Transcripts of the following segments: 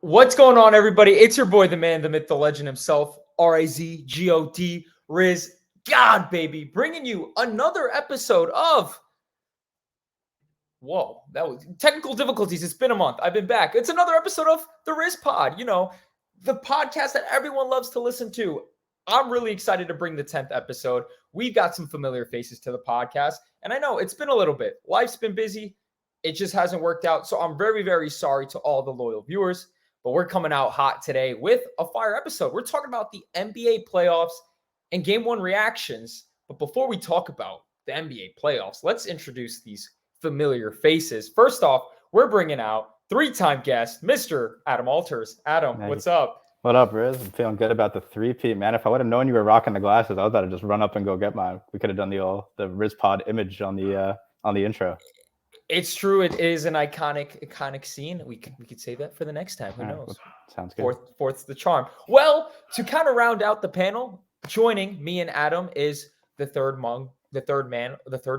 What's going on, everybody? It's your boy, the man, the myth, the legend himself, RizGod, Riz God, baby, bringing you another episode of. Whoa, that was technical difficulties. It's been a month. I've been back. It's another episode of the RizPod. The podcast that everyone loves to listen to. I'm really excited to bring the 10th episode. We've got some familiar faces to the podcast, and I know it's been a little bit. Life's been busy. It just hasn't worked out. So I'm very, very sorry to all the loyal viewers. But we're coming out hot today with a fire episode. We're talking about the NBA playoffs and game one reactions. But before we talk about the NBA playoffs, let's introduce these familiar faces. First off, we're bringing out three-time guest, Mr. Adam Alters. Adam, what's up? What up, Riz? I'm feeling good about the three-peat, man. If I would have known you were rocking the glasses, I was about to just run up and go get mine. We could have done the RizPod image on the intro. It's true. It is an iconic scene. We could save that for the next time. Who knows? Sounds good. Fourth's the charm. Well, to kind of round out the panel, joining me and Adam is the third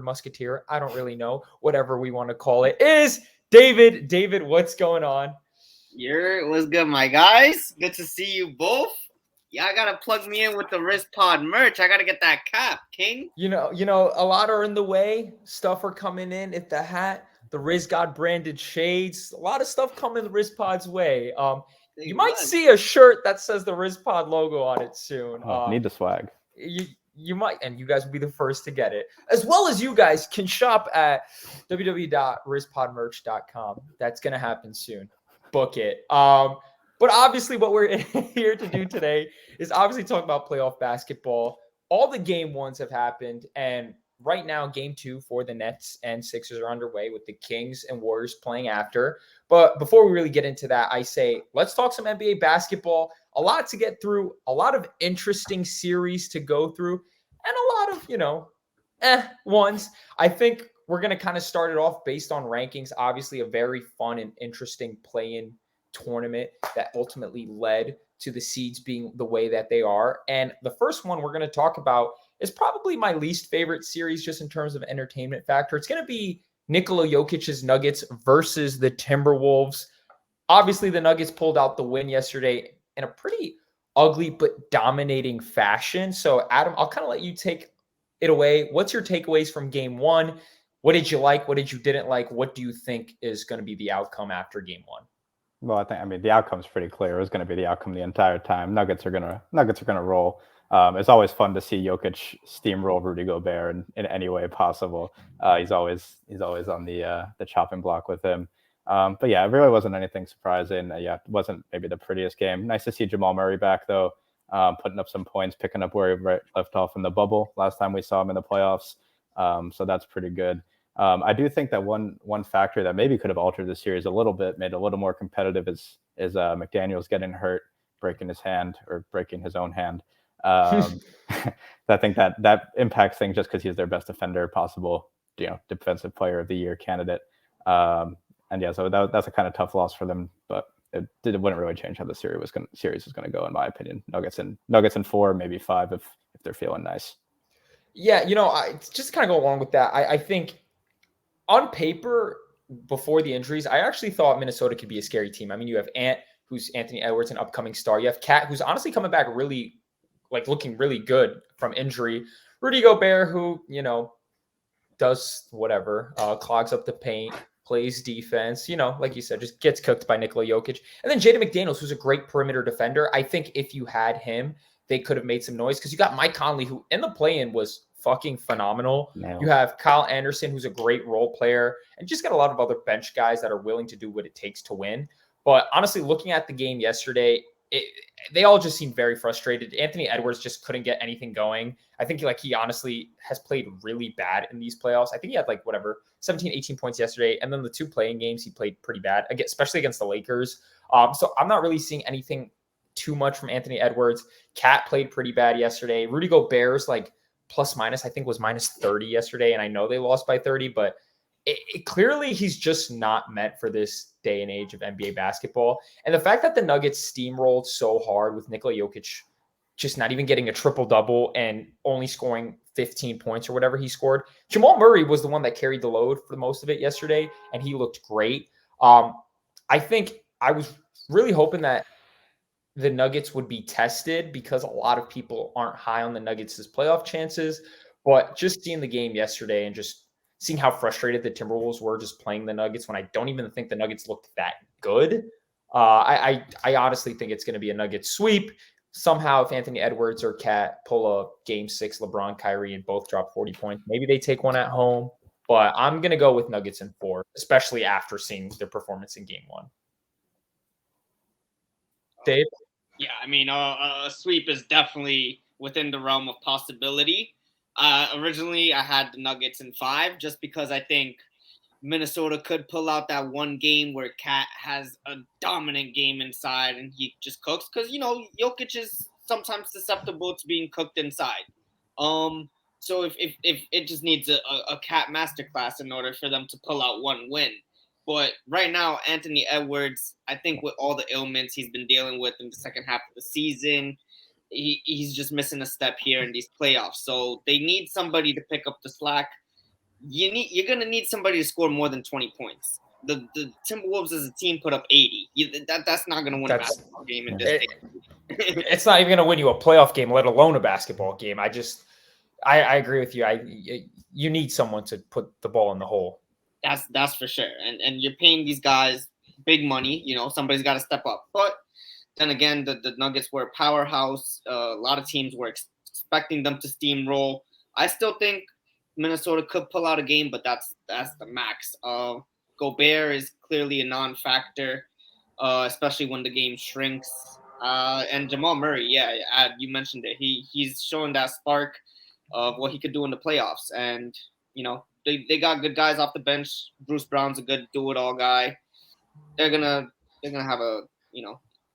musketeer. I don't really know, whatever we want to call it, is David. David, what's going on? What's good, my guys? Good to see you both. Y'all gotta plug me in with the RizPod merch. I gotta get that cap, King. You know, a lot are in the way. Stuff are coming in. If the hat, the RizGod branded shades, a lot of stuff coming the RizPod's way. You might see a shirt that says the RizPod logo on it soon. Need the swag. You might, and you guys will be the first to get it. As well as you guys can shop at www.rizpodmerch.com. That's gonna happen soon. Book it. But obviously what we're here to do today is obviously talk about playoff basketball. All the game ones have happened, and right now game two for the Nets and Sixers are underway with the Kings and Warriors playing after. But before we really get into that, I say let's talk some NBA basketball. A lot to get through, a lot of interesting series to go through, and a lot of, ones. I think we're going to kind of start it off based on rankings. Obviously, a very fun and interesting play-in tournament that ultimately led to the seeds being the way that they are. And the first one we're going to talk about is probably my least favorite series just in terms of entertainment factor. It's going to be Nikola Jokic's Nuggets versus the Timberwolves. Obviously, the Nuggets pulled out the win yesterday in a pretty ugly but dominating fashion. So, Adam, I'll kind of let you take it away. What's your takeaways from game one? What did you like? What did you didn't like? What do you think is going to be the outcome after game one? Well, I mean, the outcome's pretty clear. It was going to be the outcome the entire time. Nuggets are gonna roll. It's always fun to see Jokic steamroll Rudy Gobert in any way possible. He's always on the chopping block with him. But yeah, it really wasn't anything surprising. It wasn't maybe the prettiest game. Nice to see Jamal Murray back though, putting up some points, picking up where he left off in the bubble last time we saw him in the playoffs. So that's pretty good. I do think that one factor that maybe could have altered the series a little bit, made it a little more competitive, is McDaniels getting hurt, breaking his hand or breaking his own hand. I think that impacts things just because he's their best defender possible, defensive player of the year candidate. So that's a kind of tough loss for them, but it wouldn't really change how the series was going to go, in my opinion. Nuggets in 4, maybe 5 if they're feeling nice. Yeah, I just kind of go along with that. I think on paper, before the injuries, I actually thought Minnesota could be a scary team. I mean, you have Ant, who's Anthony Edwards, an upcoming star. You have Cat, who's honestly coming back really, looking really good from injury. Rudy Gobert, who, does whatever, clogs up the paint, plays defense, like you said, just gets cooked by Nikola Jokic. And then Jaden McDaniels, who's a great perimeter defender. I think if you had him, they could have made some noise because you got Mike Conley, who in the play-in was fucking phenomenal. No. You have Kyle Anderson, who's a great role player, and just got a lot of other bench guys that are willing to do what it takes to win. But honestly, looking at the game yesterday, they all just seemed very frustrated. Anthony Edwards just couldn't get anything going. I think he honestly has played really bad in these playoffs. I think he had 17, 18 points yesterday. And then the 2 playing games, he played pretty bad, especially against the Lakers. So I'm not really seeing anything too much from Anthony Edwards. Cat played pretty bad yesterday. Rudy Gobert's plus minus, I think, was minus 30 yesterday. And I know they lost by 30, but clearly he's just not meant for this day and age of NBA basketball. And the fact that the Nuggets steamrolled so hard with Nikola Jokic just not even getting a triple-double and only scoring 15 points or whatever he scored. Jamal Murray was the one that carried the load for most of it yesterday, and he looked great. I think I was really hoping that the Nuggets would be tested because a lot of people aren't high on the Nuggets' playoff chances. But just seeing the game yesterday and just seeing how frustrated the Timberwolves were just playing the Nuggets when I don't even think the Nuggets looked that good. I honestly think it's going to be a Nuggets sweep. Somehow, if Anthony Edwards or Cat pull a Game 6, LeBron, Kyrie, and both drop 40 points, maybe they take one at home. But I'm going to go with Nuggets in 4, especially after seeing their performance in Game 1. Dave? Yeah, I mean, a sweep is definitely within the realm of possibility. Originally, I had the Nuggets in 5 just because I think Minnesota could pull out that one game where Cat has a dominant game inside and he just cooks because Jokic is sometimes susceptible to being cooked inside. So if it just needs a Cat masterclass in order for them to pull out one win. But right now, Anthony Edwards, I think with all the ailments he's been dealing with in the second half of the season, he's just missing a step here in these playoffs. So they need somebody to pick up the slack. You're gonna need somebody to score more than 20 points. The Timberwolves as a team put up 80. That's not gonna win a basketball game in this day. It's not even gonna win you a playoff game, let alone a basketball game. I agree with you. You need someone to put the ball in the hole. That's for sure. And you're paying these guys big money. Somebody's got to step up. But then again, the Nuggets were a powerhouse. A lot of teams were expecting them to steamroll. I still think Minnesota could pull out a game, but that's the max. Gobert is clearly a non-factor, especially when the game shrinks. And Jamal Murray, you mentioned it. He's showing that spark of what he could do in the playoffs. And they got good guys off the bench. Bruce Brown's a good do-it-all guy. They're gonna have a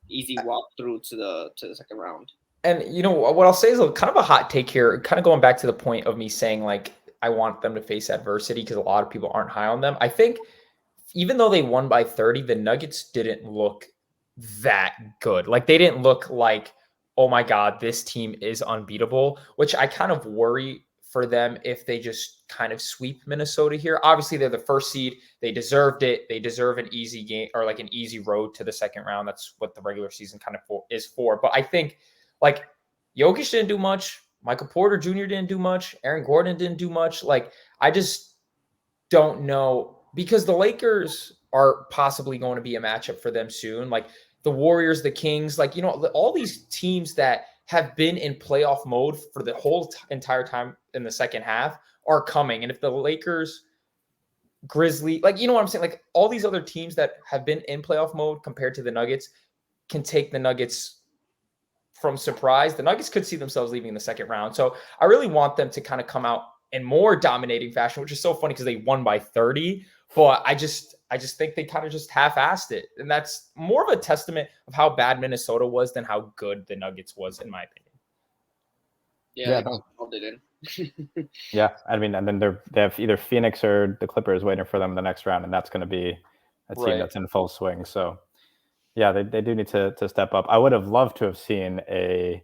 easy walk through to the second round. And what I'll say is kind of a hot take here, kind of going back to the point of me saying like I want them to face adversity because a lot of people aren't high on them. I think even though they won by 30, the Nuggets didn't look that good. Like they didn't look like, oh my God, this team is unbeatable, which I kind of worry for them if they just kind of sweep Minnesota here. Obviously, they're the first seed. They deserved it. They deserve an easy game or like an easy road to the second round. That's what the regular season kind of is for. But I think like Jokic didn't do much. Michael Porter Jr. didn't do much. Aaron Gordon didn't do much. Like, I just don't know because the Lakers are possibly going to be a matchup for them soon. Like the Warriors, the Kings, like, all these teams that have been in playoff mode for the whole entire time in the second half are coming. And if the Lakers, Grizzly, like, you know what I'm saying? Like all these other teams that have been in playoff mode compared to the Nuggets can take the Nuggets from surprise, the Nuggets could see themselves leaving in the second round. So I really want them to kind of come out in more dominating fashion, which is so funny because they won by 30. But I just think they kind of just half-assed it. And that's more of a testament of how bad Minnesota was than how good the Nuggets was, in my opinion. Yeah, they did. Yeah, I mean, and then they have either Phoenix or the Clippers waiting for them in the next round, and that's going to be a team that's in full swing. So, yeah, they do need to step up. I would have loved to have seen a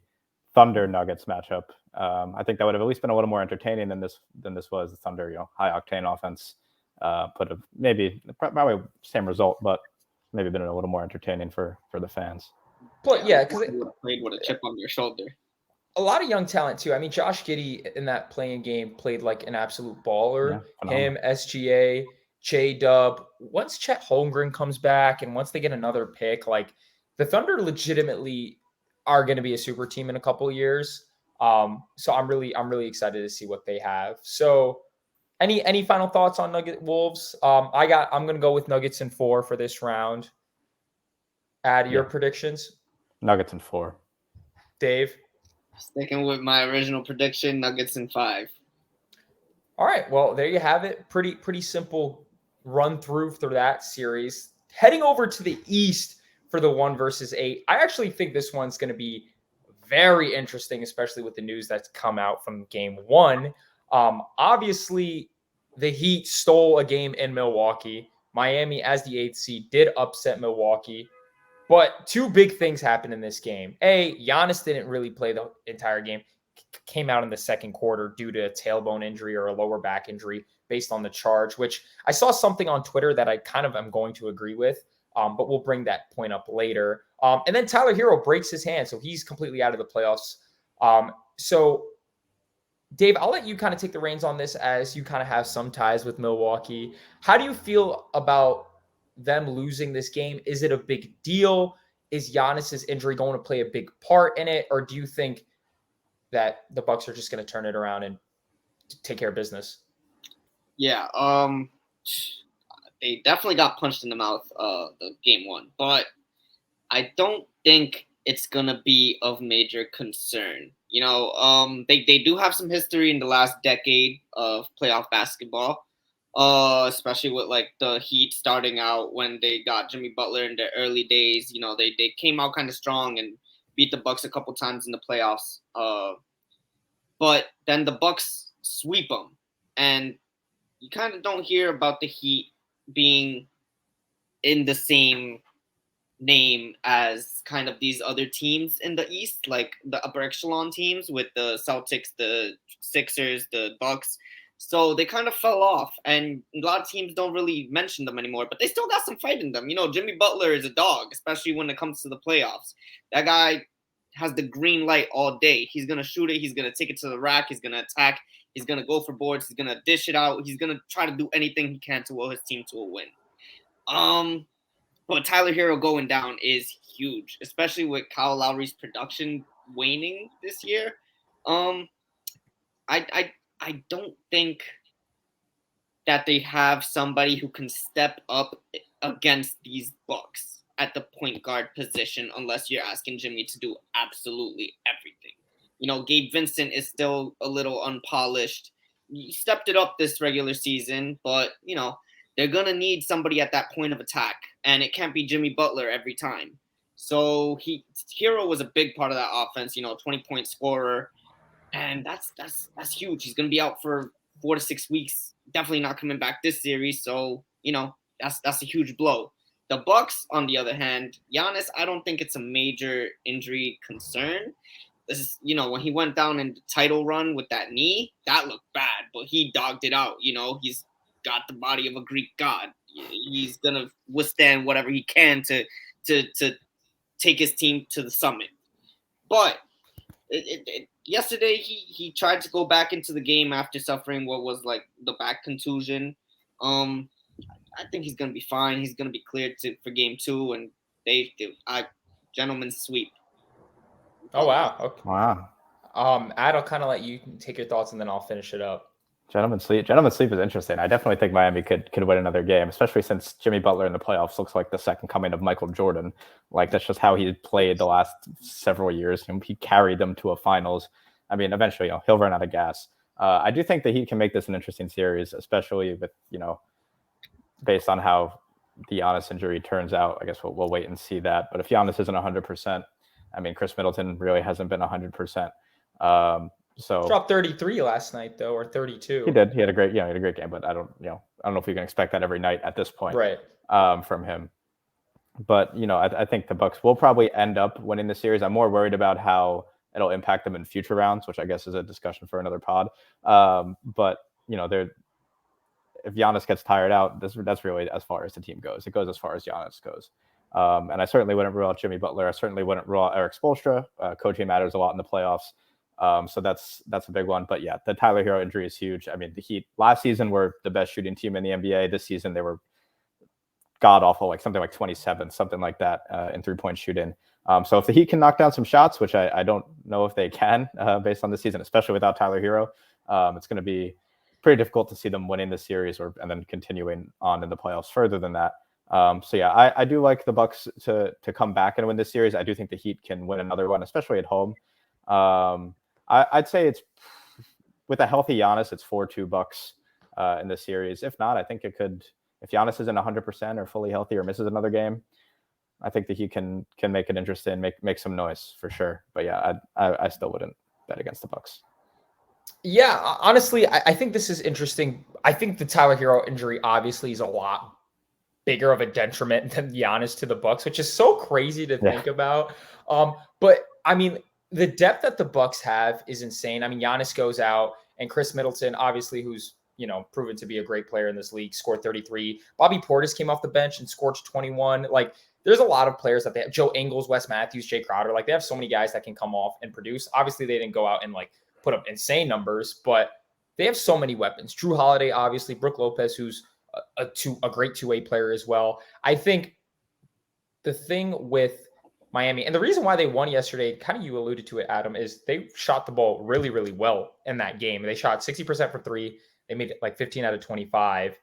Thunder Nuggets matchup. I think that would have at least been a little more entertaining than this was. The Thunder, high octane offense, probably same result, but maybe been a little more entertaining for the fans. But yeah, because they would have played with a chip on their shoulder. A lot of young talent too. I mean, Josh Giddey in that playing game played like an absolute baller. Yeah, him, SGA, J-Dub. Once Chet Holmgren comes back and once they get another pick, like the Thunder legitimately are going to be a super team in a couple of years. So I'm really excited to see what they have. So any final thoughts on Nugget Wolves? I'm going to go with Nuggets in 4 for this round. Add your predictions. Nuggets in 4. Dave? Sticking with my original prediction, Nuggets in 5. All right. Well, there you have it. Pretty simple run through that series. Heading over to the East for the 1 versus 8. I actually think this one's going to be very interesting, especially with the news that's come out from game 1. Obviously, the Heat stole a game in Milwaukee. Miami, as the 8th seed, did upset Milwaukee. But 2 big things happened in this game. A, Giannis didn't really play the entire game. Came out in the second quarter due to a tailbone injury or a lower back injury based on the charge, which I saw something on Twitter that I kind of am going to agree with. But we'll bring that point up later. And then Tyler Hero breaks his hand, so he's completely out of the playoffs. So Dave, I'll let you kind of take the reins on this as you kind of have some ties with Milwaukee. How do you feel about them losing this game? Is it a big deal? Is Giannis's injury going to play a big part in it? Or do you think that the Bucks are just going to turn it around and take care of business? Yeah, they definitely got punched in the mouth the game one, but I don't think it's gonna be of major concern. They do have some history in the last decade of playoff basketball, especially with like the Heat starting out when they got Jimmy Butler in their early days. They came out kind of strong and beat the Bucks a couple times in the playoffs. But then the Bucks sweep them, and you kind of don't hear about the Heat being in the same name as kind of these other teams in the East, like the upper echelon teams with the Celtics, the Sixers, the Bucks. So they kind of fell off, and a lot of teams don't really mention them anymore, but they still got some fight in them. Jimmy Butler is a dog, especially when it comes to the playoffs. That guy has the green light all day. He's going to shoot it. He's going to take it to the rack. He's going to attack. He's going to go for boards. He's going to dish it out. He's going to try to do anything he can to will his team to a win. But Tyler Hero going down is huge, especially with Kyle Lowry's production waning this year. I don't think that they have somebody who can step up against these Bucks at the point guard position unless you're asking Jimmy to do absolutely everything. Gabe Vincent is still a little unpolished. He stepped it up this regular season, but, they're going to need somebody at that point of attack, and it can't be Jimmy Butler every time. So Hero was a big part of that offense, 20-point scorer, and that's huge. He's going to be out for 4 to 6 weeks, definitely not coming back this series. So, that's a huge blow. The Bucks, on the other hand, Giannis, I don't think it's a major injury concern. This is, when he went down in the title run with that knee, that looked bad, but he dogged it out. He's got the body of a Greek god. He's gonna withstand whatever he can to take his team to the summit. But yesterday he tried to go back into the game after suffering what was like the back contusion. I think he's gonna be fine. He's gonna be cleared for game 2, and gentleman's sweep. Oh wow. Okay. Wow. Ad, I'll kind of let you take your thoughts and then I'll finish it up. Gentlemen's sleep is interesting. I definitely think Miami could win another game, especially since Jimmy Butler in the playoffs looks like the second coming of Michael Jordan. Like, that's just how he played the last several years. He carried them to a finals. I mean, eventually, he'll run out of gas. I do think that he can make this an interesting series, especially with, based on how the Giannis injury turns out. I guess we'll wait and see that. But if Giannis isn't 100%, I mean, Chris Middleton really hasn't been 100%. So dropped 33 last night though, or 32. He did. He had a great game, but I don't know if you can expect that every night at this point, right? From him. But I think the Bucks will probably end up winning the series. I'm more worried about how it'll impact them in future rounds, which I guess is a discussion for another pod. But if Giannis gets tired out, that's really as far as the team goes. It goes as far as Giannis goes. And I certainly wouldn't rule out Jimmy Butler. I certainly wouldn't rule out Eric Spoelstra. Coaching matters a lot in the playoffs. So that's a big one. But yeah, the Tyler Hero injury is huge. I mean, the Heat last season were the best shooting team in the NBA. This season they were god awful, like something like 27th, something like that in 3-point shooting. So if the Heat can knock down some shots, which I don't know if they can based on the season, especially without Tyler Hero, it's going to be pretty difficult to see them winning the series and then continuing on in the playoffs further than that. So yeah, I do like the Bucks to come back and win this series. I do think the Heat can win another one, especially at home. I'd say it's with a healthy Giannis, it's 4-2 Bucks in the series. If not, I think it could. If Giannis isn't 100% or fully healthy or misses another game, I think that he can make it interesting, make some noise for sure. But yeah, I still wouldn't bet against the Bucks. Yeah, honestly, I think this is interesting. I think the Tyler Hero injury obviously is a lot bigger of a detriment than Giannis to the Bucks, which is so crazy to think about. But I mean, the depth that the Bucks have is insane. I mean, Giannis goes out, and Chris Middleton, obviously, who's proven to be a great player in this league, scored 33. Bobby Portis came off the bench and scored 21. Like, there's a lot of players that they have. Joe Ingles, Wes Matthews, Jay Crowder. Like, they have so many guys that can come off and produce. Obviously, they didn't go out and like put up insane numbers, but they have so many weapons. Drew Holiday, obviously, Brook Lopez, who's a great two-way player as well. I think the thing with Miami, and the reason why they won yesterday, kind of you alluded to it, Adam, is they shot the ball really, really well in that game. They shot 60% from three. They made it like 15 out of 25.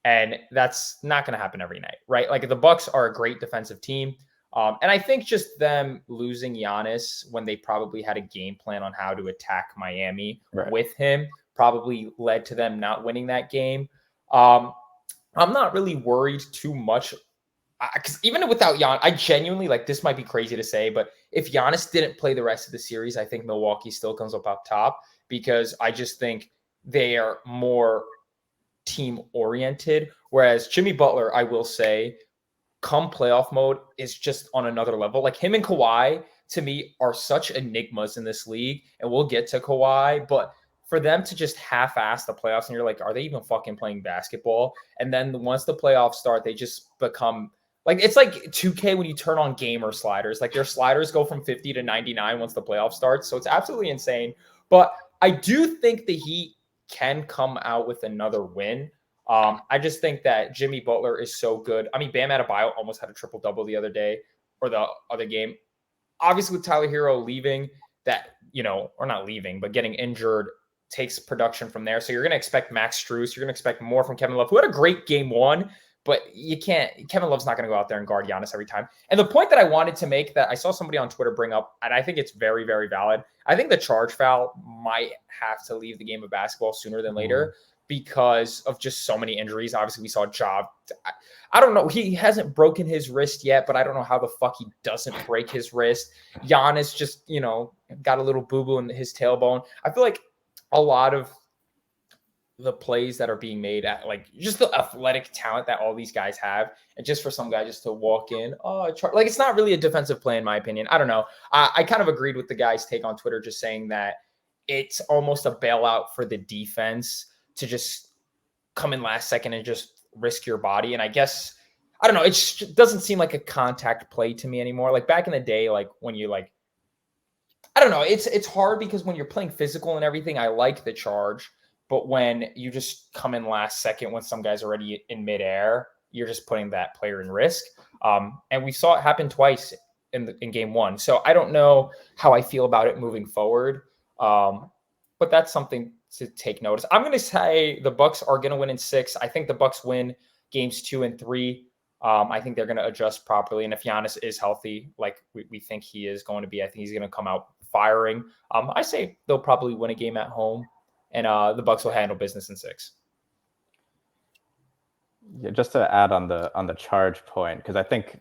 And that's not going to happen every night, right? Like, the Bucks are a great defensive team. And I think just them losing Giannis when they probably had a game plan on how to attack Miami with him probably led to them not winning that game. I'm not really worried too much because even without Giannis, I genuinely, like, this might be crazy to say, but if Giannis didn't play the rest of the series, I think Milwaukee still comes up top because I just think they are more team oriented. Whereas Jimmy Butler, I will say, come playoff mode is just on another level. Like, him and Kawhi, to me, are such enigmas in this league, and we'll get to Kawhi, but for them to just half-ass the playoffs, and you're like, are they even fucking playing basketball? And then once the playoffs start, they just become like, it's like 2K when you turn on gamer sliders. Like, their sliders go from 50 to 99 once the playoffs start. So it's absolutely insane. But I do think the Heat can come out with another win. I just think that Jimmy Butler is so good. I mean, Bam Adebayo almost had a triple-double the other day, or the other game. Obviously, with Tyler Hero leaving, that, or not leaving, but getting injured takes production from there. So you're going to expect Max Strus. You're going to expect more from Kevin Love, who had a great game one, but Kevin Love's not going to go out there and guard Giannis every time. And the point that I wanted to make that I saw somebody on Twitter bring up, and I think it's very, very valid. I think the charge foul might have to leave the game of basketball sooner than later because of just so many injuries. Obviously, we saw Ja. I don't know. He hasn't broken his wrist yet, but I don't know how the fuck he doesn't break his wrist. Giannis just, got a little boo-boo in his tailbone. I feel like a lot of the plays that are being made at, like, just the athletic talent that all these guys have, and just for some guy just to walk in, like, it's not really a defensive play in my opinion. I don't know. I kind of agreed with the guy's take on Twitter, just saying that it's almost a bailout for the defense to just come in last second and just risk your body. And I guess, I don't know, it just doesn't seem like a contact play to me anymore. Like, back in the day, like, when you, like, I don't know, it's hard because when you're playing physical and everything, I like the charge. But when you just come in last second when some guy's already in midair, you're just putting that player in risk. And we saw it happen twice in game one. So I don't know how I feel about it moving forward. But that's something to take notice. I'm going to say the Bucks are going to win in 6. I think the Bucks win games 2 and 3. I think they're going to adjust properly. And if Giannis is healthy, like we think he is going to be, I think he's going to come out firing. I say they'll probably win a game at home, and the Bucks will handle business in 6. Yeah, just to add on the charge point, because I think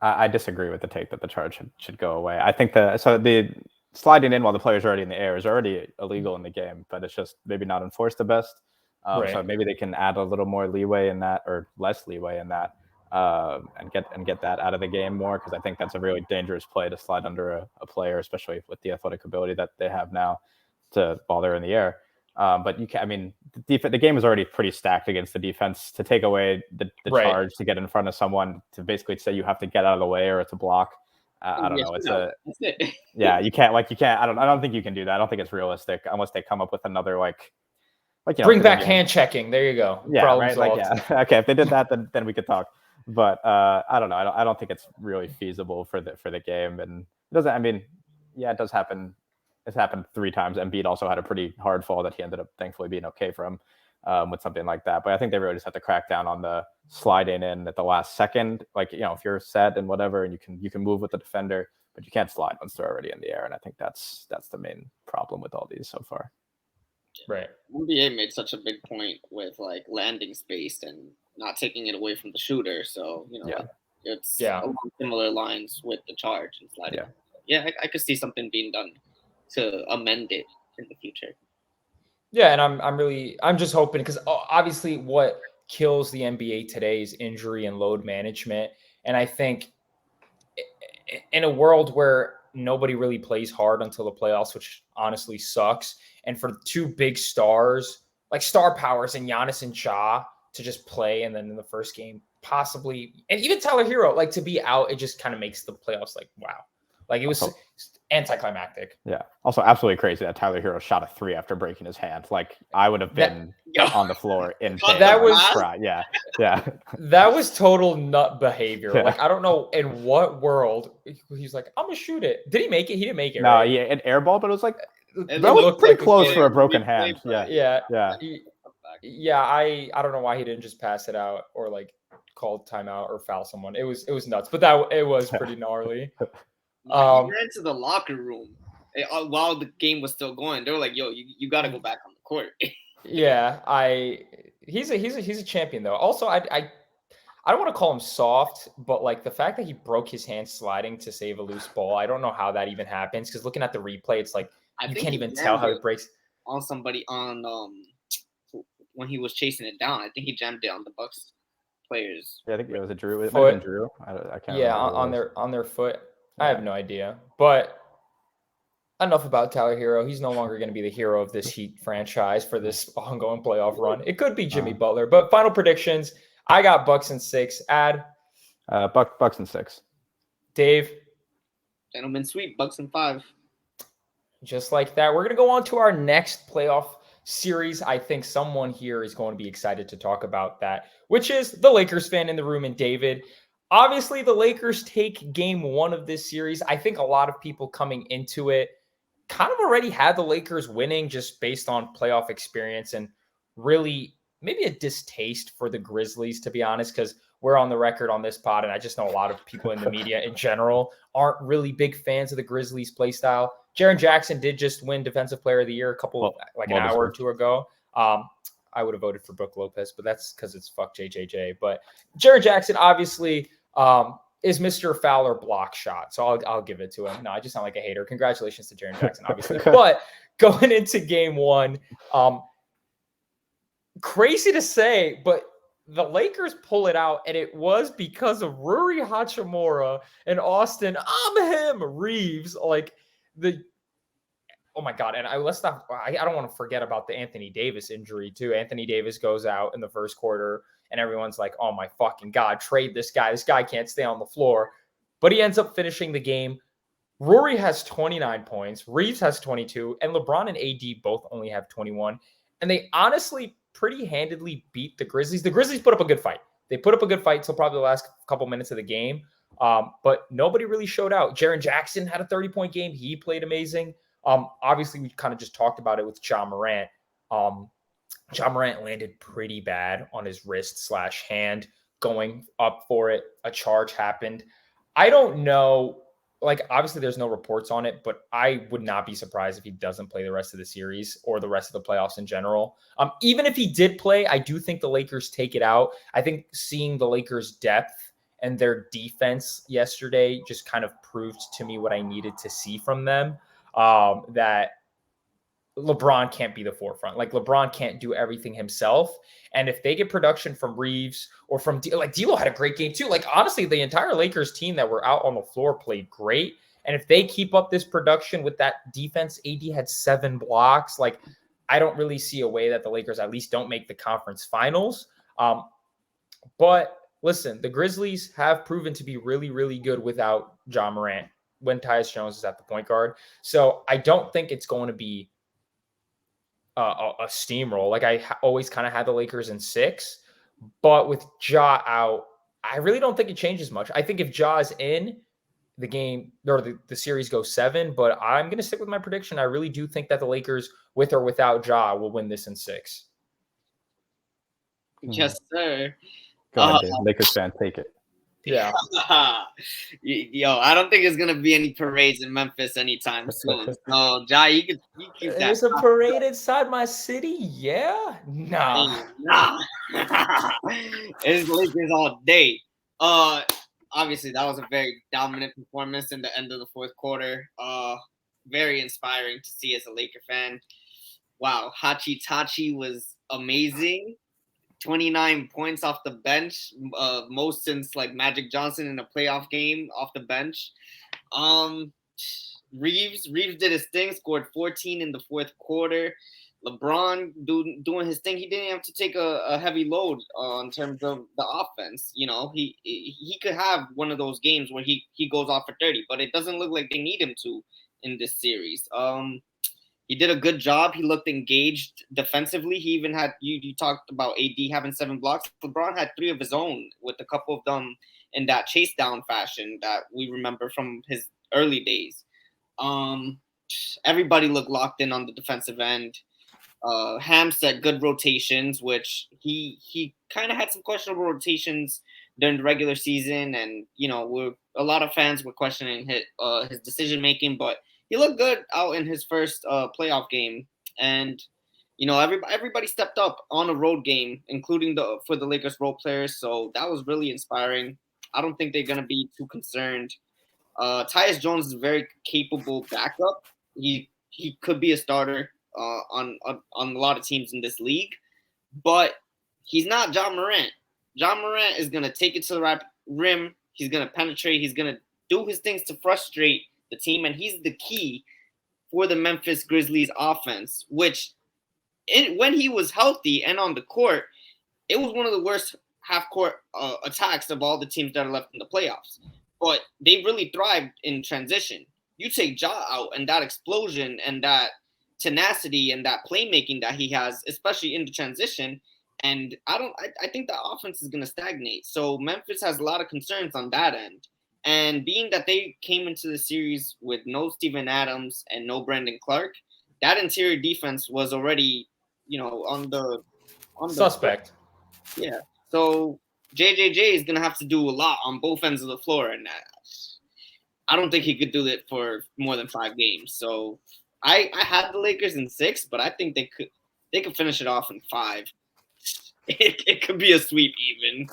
I disagree with the take that the charge should go away. I think the sliding in while the player's already in the air is already illegal in the game, but it's just maybe not enforced the best. Right. So maybe they can add a little more leeway in that, or less leeway in that, and get that out of the game more, because I think that's a really dangerous play to slide under a player, especially with the athletic ability that they have now to while they're in the air. But you can, I mean, the game is already pretty stacked against the defense. To take away the charge to get in front of someone, to basically say you have to get out of the way or it's a block. I don't know. Yeah, you can't. I don't think you can do that. I don't think it's realistic unless they come up with another bring back hand checking. There you go. Yeah, problem right. solved. Okay. If they did that, then we could talk. But I don't know. I don't think it's really feasible for the game. And it doesn't. I mean, yeah, it does happen. It's happened 3 times. Embiid also had a pretty hard fall that he ended up thankfully being okay from with something like that. But I think they really just have to crack down on the sliding in at the last second. Like, if you're set and whatever, and you can move with the defender, but you can't slide once they're already in the air. And I think that's the main problem with all these so far. Right. NBA made such a big point with like landing space and not taking it away from the shooter. So, it's along similar lines with the charge and sliding. Yeah, I could see something being done to amend it in the future. Yeah, and I'm just hoping, because obviously what kills the NBA today is injury and load management. And I think in a world where nobody really plays hard until the playoffs, which honestly sucks, and for 2 big stars like star powers and Giannis and Ja to just play, and then in the first game possibly, and even Tyler Hero like to be out, it just kind of makes the playoffs like wow, like it was anticlimactic. Yeah. Also, absolutely crazy that Tyler Hero shot a 3 after breaking his hand. Like I would have been on the floor in pain. That was yeah. That was total nut behavior. Yeah. Like I don't know in what world he's like, I'm gonna shoot it. Did he make it? He didn't make it. No, right? yeah, an air ball, but it was like It that was looked pretty like close for a broken hand. Yeah. Yeah. I don't know why he didn't just pass it out or like call timeout or foul someone. It was nuts, but it was pretty gnarly. He ran to the locker room while the game was still going. They were like, "Yo, you got to go back on the court." Yeah, he's a champion though. Also, I don't want to call him soft, but like the fact that he broke his hand sliding to save a loose ball, I don't know how that even happens. Because looking at the replay, it's like you can't even tell how he breaks on somebody on when he was chasing it down. I think he jammed it on the Bucks players. Yeah, I think it was a Drew. It might have been Drew. I can't. Yeah, remember on their foot. Yeah. I have no idea. But enough about Tyler Hero. He's no longer going to be the hero of this Heat franchise for this ongoing playoff run. It could be Jimmy Butler. But final predictions. I got Bucks in 6. Ad. Bucks in 6. Dave. Gentlemen sweep. Bucks in 5. Just like that. We're going to go on to our next playoff series. I think someone here is going to be excited to talk about that, which is the Lakers fan in the room and David. Obviously, the Lakers take game 1 of this series. I think a lot of people coming into it kind of already had the Lakers winning just based on playoff experience and really maybe a distaste for the Grizzlies, to be honest, because we're on the record on this pod, and I just know a lot of people in the media in general aren't really big fans of the Grizzlies play style. Jaren Jackson did just win Defensive Player of the Year an hour or two ago. I would have voted for Brook Lopez, but that's because it's fuck JJJ. But Jaren Jackson obviously is Mr. Fowler block shot. So I'll give it to him. No, I just sound like a hater. Congratulations to Jaren Jackson, obviously. But going into game 1, crazy to say, but the Lakers pull it out, and it was because of Rui Hachimura and Austin Reeves. Oh my God. And I don't want to forget about the Anthony Davis injury too. Anthony Davis goes out in the first quarter and everyone's like, oh my fucking God, trade this guy. This guy can't stay on the floor. But he ends up finishing the game. Rory has 29 points. Reeves has 22. And LeBron and AD both only have 21. And they honestly pretty handedly beat the Grizzlies. The Grizzlies put up a good fight. They put up a good fight till probably the last couple minutes of the game. But nobody really showed out. Jaren Jackson had a 30-point game. He played amazing. Obviously, we kind of just talked about it with Ja Morant. Ja Morant landed pretty bad on his wrist/hand going up for it. A charge happened. I don't know. Obviously, there's no reports on it, but I would not be surprised if he doesn't play the rest of the series or the rest of the playoffs in general. Even if he did play, I do think the Lakers take it out. I think seeing the Lakers' depth and their defense yesterday just kind of proved to me what I needed to see from them. That LeBron can't be the forefront. LeBron can't do everything himself. And if they get production from Reeves or from D'Lo had a great game too. Honestly, the entire Lakers team that were out on the floor played great. And if they keep up this production with that defense, AD had 7 blocks. I don't really see a way that the Lakers at least don't make the conference finals. But listen, the Grizzlies have proven to be really, really good without Ja Morant when Tyus Jones is at the point guard. So I don't think it's going to be a steamroll. I always kind of had the Lakers in 6, but with Ja out, I really don't think it changes much. I think if Ja is in the game or the series goes 7, but I'm going to stick with my prediction. I really do think that the Lakers with or without Ja will win this in 6. Yes, sir. Go ahead, Dave. Lakers fan, take it. Yeah. Yo, I don't think there's gonna be any parades in Memphis anytime soon. So, Ja, you keep that. There's a parade inside my city. Yeah. Nah. It's Lakers all day. Obviously that was a very dominant performance in the end of the fourth quarter. Very inspiring to see as a Laker fan. Wow, Tachi was amazing. 29 points off the bench, most since Magic Johnson in a playoff game off the bench. Reeves did his thing, scored 14 in the fourth quarter. LeBron doing his thing. He didn't have to take a heavy load in terms of the offense. You know, he could have one of those games where he goes off for 30, but it doesn't look like they need him to in this series. He did a good job. He looked engaged defensively. He even had you talked about AD having 7 blocks. LeBron had 3 of his own, with a couple of them in that chase down fashion that we remember from his early days. Everybody looked locked in on the defensive end. Ham set good rotations, which he kind of had some questionable rotations during the regular season, and you know, a lot of fans were questioning his decision making, but he looked good out in his first playoff game, and you know, everybody stepped up on a road game, including for the Lakers role players. So that was really inspiring. I don't think they're gonna be too concerned. Tyus Jones is a very capable backup. He could be a starter on a lot of teams in this league, but he's not John Morant. John Morant is gonna take it to the rim. He's gonna penetrate. He's gonna do his things to frustrate the team, and he's the key for the Memphis Grizzlies offense, which when he was healthy and on the court, it was one of the worst half-court attacks of all the teams that are left in the playoffs. But they really thrived in transition. You take Ja out, and that explosion and that tenacity and that playmaking that he has, especially in the transition, and I think that offense is going to stagnate. So Memphis has a lot of concerns on that end. And being that they came into the series with no Steven Adams and no Brandon Clark, that interior defense was already, you know, on the suspect. Yeah. So JJJ is gonna have to do a lot on both ends of the floor, and I don't think he could do it for more than 5 games. So I had the Lakers in 6, but I think they could finish it off in 5. It could be a sweep even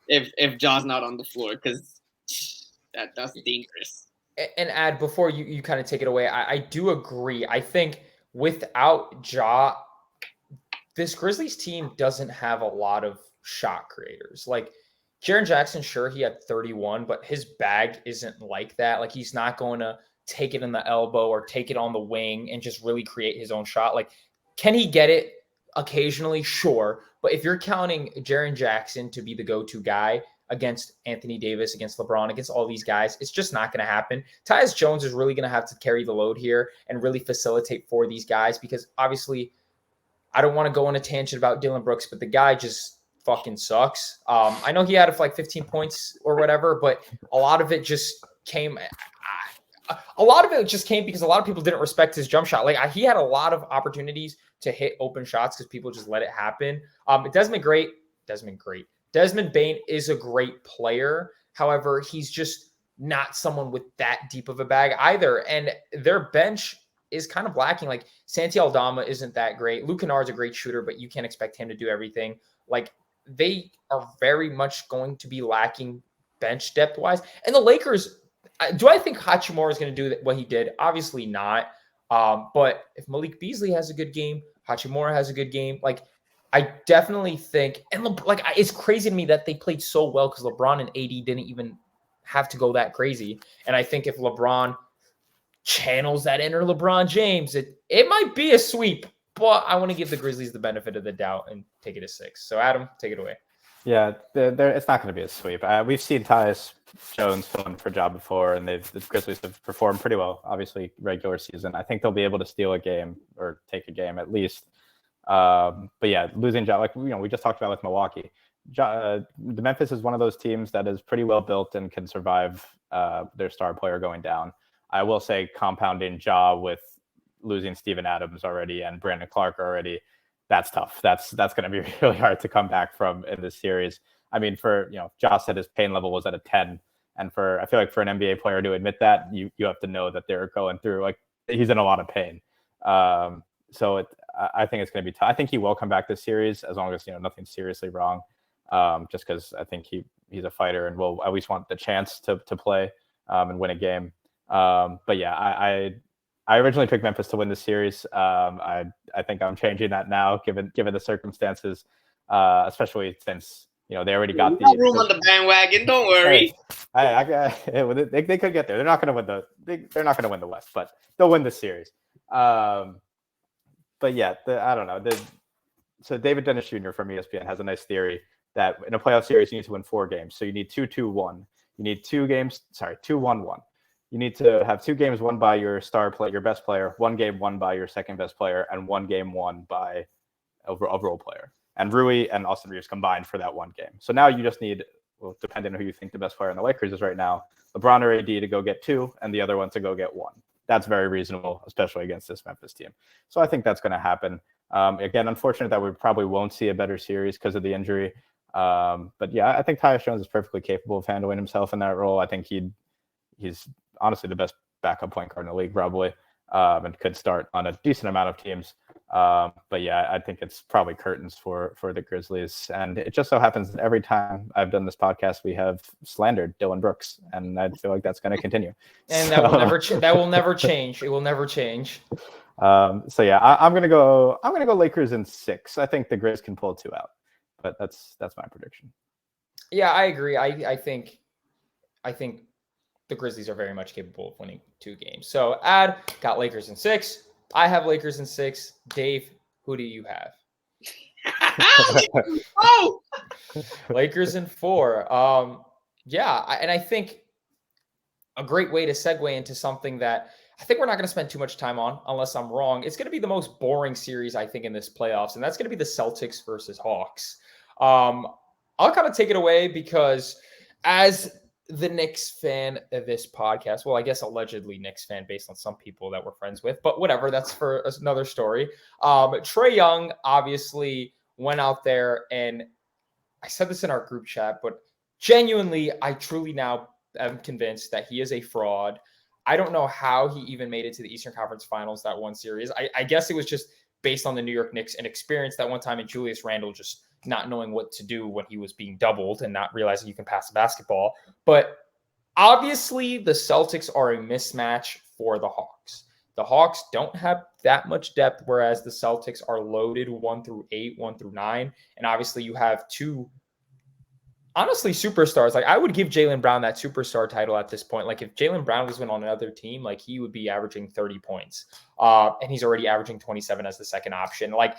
if Ja's not on the floor, because that's dangerous. And before you kind of take it away, I do agree. I think without Ja, this Grizzlies team doesn't have a lot of shot creators. Like Jaren Jackson, sure, he had 31, but his bag isn't like that. Like he's not going to take it in the elbow or take it on the wing and just really create his own shot. Like, can he get it occasionally? Sure. But if you're counting Jaren Jackson to be the go-to guy against Anthony Davis, against LeBron, against all these guys, it's just not going to happen. Tyus Jones is really going to have to carry the load here and really facilitate for these guys, because obviously I don't want to go on a tangent about Dylan Brooks, but the guy just fucking sucks. I know he had like 15 points or whatever, but a lot of it just came because a lot of people didn't respect his jump shot. Like he had a lot of opportunities to hit open shots because people just let it happen. Desmond Bane is a great player. However, he's just not someone with that deep of a bag either. And their bench is kind of lacking. Like Santi Aldama isn't that great. Luke Kennard's a great shooter, but you can't expect him to do everything. Like they are very much going to be lacking bench depth wise. And the Lakers, do I think Hachimura is going to do what he did? Obviously not. But if Malik Beasley has a good game, Hachimura has a good game. Like I definitely think, and it's crazy to me that they played so well because LeBron and AD didn't even have to go that crazy. And I think if LeBron channels that inner LeBron James, it might be a sweep. But I want to give the Grizzlies the benefit of the doubt and take it a 6. So Adam, take it away. Yeah, it's not going to be a sweep. We've seen Tyus Jones fill in for a job before, and the Grizzlies have performed pretty well, obviously, regular season. I think they'll be able to steal a game or take a game at least. But yeah, losing Ja, like we just talked about with Milwaukee. The Memphis is one of those teams that is pretty well built and can survive their star player going down. I will say compounding Ja with losing Steven Adams already and Brandon Clark already, that's tough. That's going to be really hard to come back from in this series. I mean, Ja said his pain level was at a 10, and I feel like for an NBA player to admit that, you have to know that they're going through, like, he's in a lot of pain. So I think it's going to be tough. I think he will come back this series as long as nothing's seriously wrong. Just because I think he's a fighter and will at least want the chance to play and win a game. But yeah, I originally picked Memphis to win the series. I think I'm changing that now, given the circumstances, especially since they already got the room on the bandwagon. Don't worry. They could get there. They're not going to win the West, but they'll win the series. But but yeah, I don't know. So David Dennis Jr. from ESPN has a nice theory that in a playoff series you need to win 4 games. So you need 2-2-1. You need 2-1-1. You need to have 2 games won by your your best player, 1 game won by your second best player, and 1 game won by a role player. And Rui and Austin Reeves combined for that 1 game. So now you just need, well, depending on who you think the best player in the Lakers is right now, LeBron or AD to go get 2 and the other one to go get 1. That's very reasonable, especially against this Memphis team. So I think that's going to happen. Again, unfortunate that we probably won't see a better series because of the injury. But yeah, I think Tyus Jones is perfectly capable of handling himself in that role. I think he's honestly the best backup point guard in the league, probably, and could start on a decent amount of teams. But yeah, I think it's probably curtains for the Grizzlies. And it just so happens that every time I've done this podcast, we have slandered Dylan Brooks, and I feel like that's going to continue. And that will never that will never change. It will never change. So yeah, I'm gonna go Lakers in 6. I think the Grizz can pull 2 out, but that's my prediction. Yeah, I agree. I think the Grizzlies are very much capable of winning 2 games. So Ad got Lakers in 6. I have Lakers in 6. Dave, who do you have? Oh, Lakers in 4. Yeah, and I think a great way to segue into something that I think we're not going to spend too much time on, unless I'm wrong. It's going to be the most boring series, I think, in this playoffs, and that's going to be the Celtics versus Hawks. I'll kind of take it away because as the Knicks fan of this podcast, well, I guess allegedly Knicks fan based on some people that we're friends with, but whatever, that's for another story. Trae Young obviously went out there, and I said this in our group chat, but genuinely, I truly now am convinced that he is a fraud. I don't know how he even made it to the Eastern Conference Finals that one series. I guess it was just based on the New York Knicks and experience that one time, and Julius Randle just not knowing what to do when he was being doubled and not realizing you can pass the basketball. But obviously, the Celtics are a mismatch for the Hawks. The Hawks don't have that much depth, whereas the Celtics are loaded 1 through 8, 1 through 9. And obviously, you have 2 honestly superstars. Like, I would give Jaylen Brown that superstar title at this point. Like, if Jaylen Brown was on another team, like, he would be averaging 30 points. And he's already averaging 27 as the second option. Like,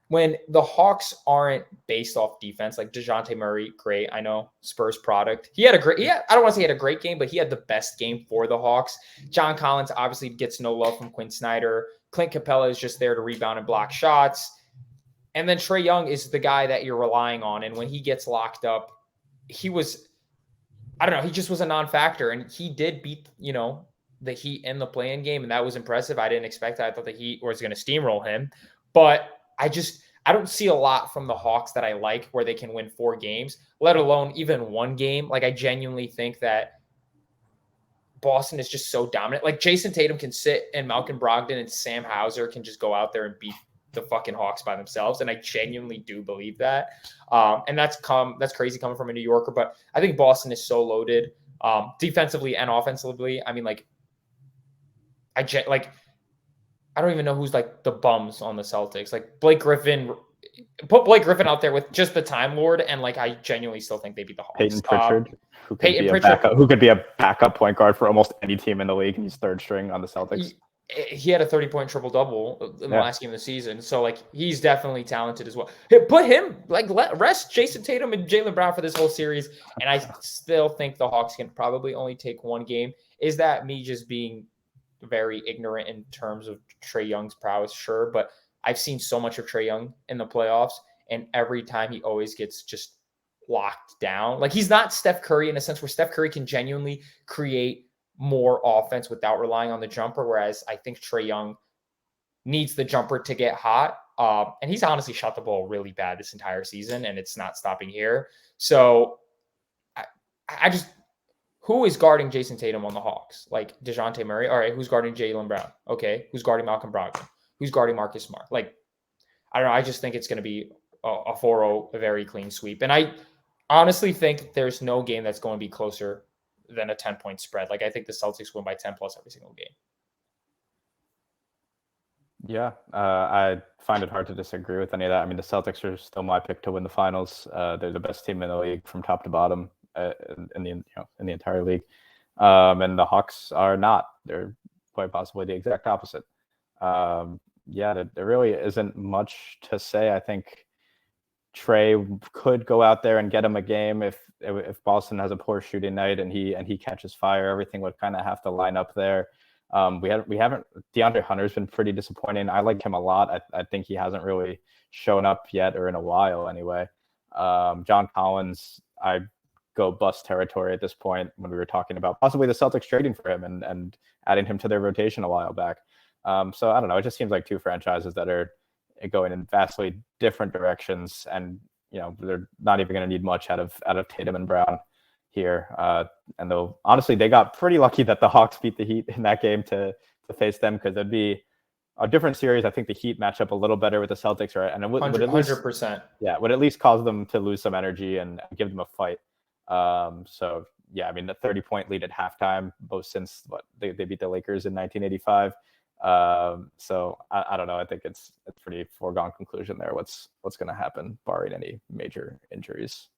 when the Hawks aren't based off defense, like DeJounte Murray, great. I know, Spurs product. I don't want to say he had a great game, but he had the best game for the Hawks. John Collins obviously gets no love from Quinn Snyder. Clint Capella is just there to rebound and block shots. And then Trae Young is the guy that you're relying on. And when he gets locked up, he just was a non-factor. And he did beat, the Heat in the play-in game, and that was impressive. I didn't expect that. I thought the Heat was going to steamroll him. But I don't see a lot from the Hawks that I like where they can win 4 games, let alone even 1 game. Like, I genuinely think that Boston is just so dominant. Like, Jason Tatum can sit and Malcolm Brogdon and Sam Hauser can just go out there and beat the fucking Hawks by themselves. And I genuinely do believe that. And that's crazy coming from a New Yorker, but I think Boston is so loaded defensively and offensively. I mean, I don't even know who's like the bums on the Celtics. Like, put Blake Griffin out there with just the Time Lord, and like, I genuinely still think they beat the Hawks. Peyton Pritchard, who could be a backup point guard for almost any team in the league, and he's 3rd string on the Celtics. He had a 30-point triple-double in the last game of the season, so like, he's definitely talented as well. Put him, like, rest Jason Tatum and Jaylen Brown for this whole series, and I still think the Hawks can probably only take 1 game. Is that me just being very ignorant in terms of Trae Young's prowess? Sure, but I've seen so much of Trae Young in the playoffs, and every time he always gets just locked down. Like, he's not Steph Curry in a sense where Steph Curry can genuinely create more offense without relying on the jumper, whereas I think Trae Young needs the jumper to get hot. And he's honestly shot the ball really bad this entire season, and it's not stopping here. So I just, who is guarding Jason Tatum on the Hawks? Like, DeJounte Murray? All right, who's guarding Jaylen Brown? Okay, who's guarding Malcolm Brogdon? Who's guarding Marcus Smart? Like, I don't know. I just think it's going to be a 4-0, a very clean sweep. And I honestly think there's no game that's going to be closer than a 10-point spread. Like, I think the Celtics win by 10 plus every single game. Yeah, I find it hard to disagree with any of that. I mean, the Celtics are still my pick to win the finals. They're the best team in the league from top to bottom in the entire league. And the Hawks are not. They're quite possibly the exact opposite. yeah, there really isn't much to say. I think Trey could go out there and get him a game if Boston has a poor shooting night and he catches fire. Everything would kind of have to line up there. We haven't. DeAndre Hunter's been pretty disappointing. I like him a lot. I think he hasn't really shown up yet, or in a while anyway. John Collins, I go bust territory at this point when we were talking about possibly the Celtics trading for him and adding him to their rotation a while back. So I don't know. It just seems like two franchises that are going in vastly different directions, and they're not even going to need much out of Tatum and Brown here. And though honestly, they got pretty lucky that the Hawks beat the Heat in that game to face them, because it'd be a different series. I think the Heat match up a little better with the Celtics, right? And it would at least 100%. Yeah, would at least cause them to lose some energy and give them a fight. So yeah, I mean, the 30-point lead at halftime, both since they beat the Lakers in 1985. So I don't know. I think it's pretty foregone conclusion there. What's going to happen, barring any major injuries.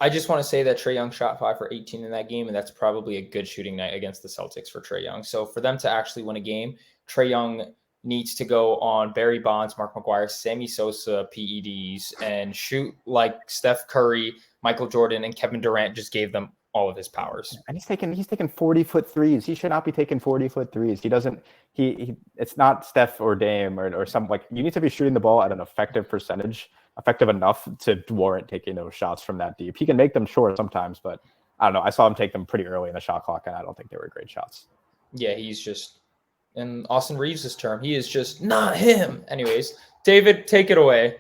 I just want to say that Trae Young shot 5 for 18 in that game, and that's probably a good shooting night against the Celtics for Trae Young. So for them to actually win a game, Trae Young needs to go on Barry Bonds, Mark McGuire, Sammy Sosa PEDs and shoot like Steph Curry, Michael Jordan, and Kevin Durant just gave them all of his powers. And he's taking 40-foot threes. He should not be taking 40-foot threes. He doesn't. He it's not Steph or Dame or some, like, you need to be shooting the ball at an effective percentage, effective enough to warrant taking those shots from that deep. He can make them short sometimes, but I don't know. I saw him take them pretty early in the shot clock, and I don't think they were great shots. Yeah, he's just, in Austin Reeves' term, he is just not him. Anyways, David, take it away.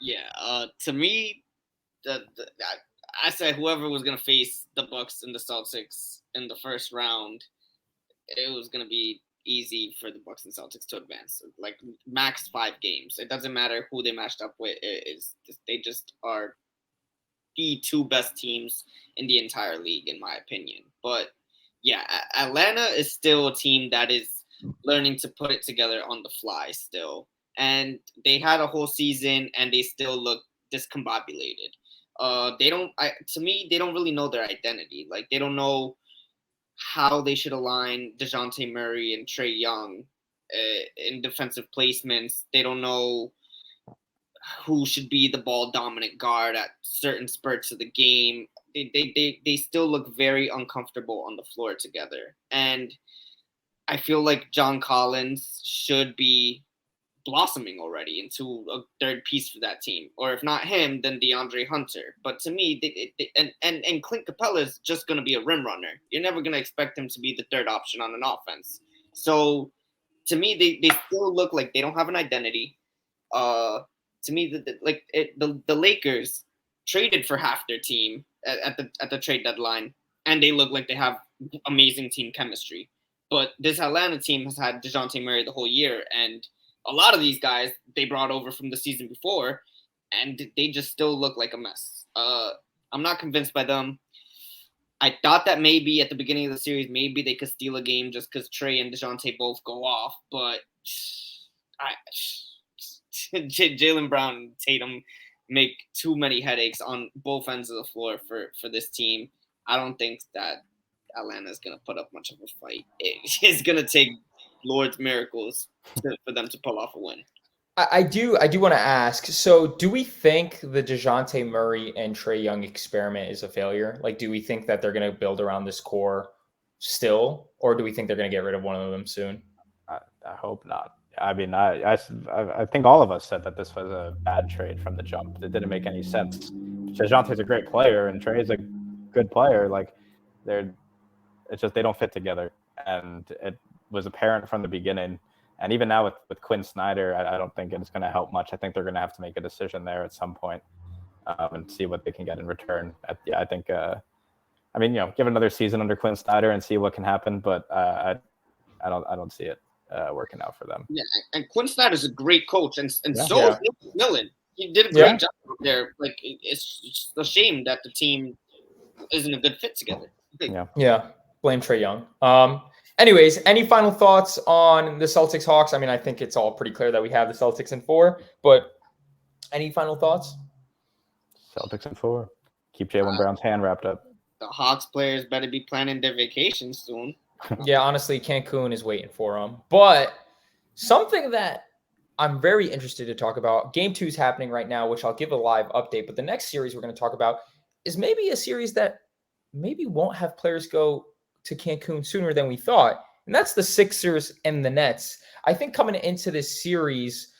Yeah, to me, I said whoever was going to face the Bucks and the Celtics in the first round, it was going to be easy for the Bucks and Celtics to advance. Like, max 5 games. It doesn't matter who they matched up with. They just are the 2 best teams in the entire league, in my opinion. But yeah, Atlanta is still a team that is learning to put it together on the fly still. And they had a whole season and they still look discombobulated. To me, they don't really know their identity. Like, they don't know how they should align DeJounte Murray and Trae Young in defensive placements. They don't know who should be the ball dominant guard at certain spurts of the game. They still look very uncomfortable on the floor together. And I feel like John Collins should be blossoming already into a third piece for that team, or if not him, then DeAndre Hunter. But to me, and Clint Capella is just going to be a rim runner. You're never going to expect him to be the third option on an offense. So to me, they still look like they don't have an identity. To me, the Lakers traded for half their team at the trade deadline, and they look like they have amazing team chemistry. But this Atlanta team has had DeJounte Murray the whole year, and a lot of these guys they brought over from the season before, and they just still look like a mess. I'm not convinced by them. I thought that maybe at the beginning of the series, maybe they could steal a game just because Trae and DeJounte both go off. But Jaylen Brown and Tatum make too many headaches on both ends of the floor for this team. I don't think that Atlanta is going to put up much of a fight. It's going to take Lord's miracles for them to pull off a win. I do want to ask, so do we think the DeJounte Murray and Trae Young experiment is a failure? Like, do we think that they're going to build around this core still, or do we think they're going to get rid of one of them soon? I hope not. I mean, I think all of us said that this was a bad trade from the jump. It didn't make any sense. DeJounte's a great player and Trae's a good player. Like, it's just they don't fit together, and it was apparent from the beginning. And even now with Quinn Snyder, I don't think it's going to help much. I think they're going to have to make a decision there at some point and see what they can get in return. I think, give another season under Quinn Snyder and see what can happen. But I don't see it working out for them. Yeah, and Quinn Snyder's a great coach, and so is Nick Millen. He did a great job there. Like, it's just a shame that the team isn't a good fit together. Yeah. Blame Trae Young. Anyways, any final thoughts on the Celtics Hawks? I mean, I think it's all pretty clear that we have the Celtics in 4, but any final thoughts? Celtics in 4. Keep Jaylen Brown's hand wrapped up. The Hawks players better be planning their vacations soon. Yeah, honestly, Cancun is waiting for them. But Something that I'm very interested to talk about. Game 2 is happening right now, which I'll give a live update. But the next series we're going to talk about is maybe a series that maybe won't have players go to Cancun sooner than we thought. And that's the Sixers and the Nets. I think coming into this series,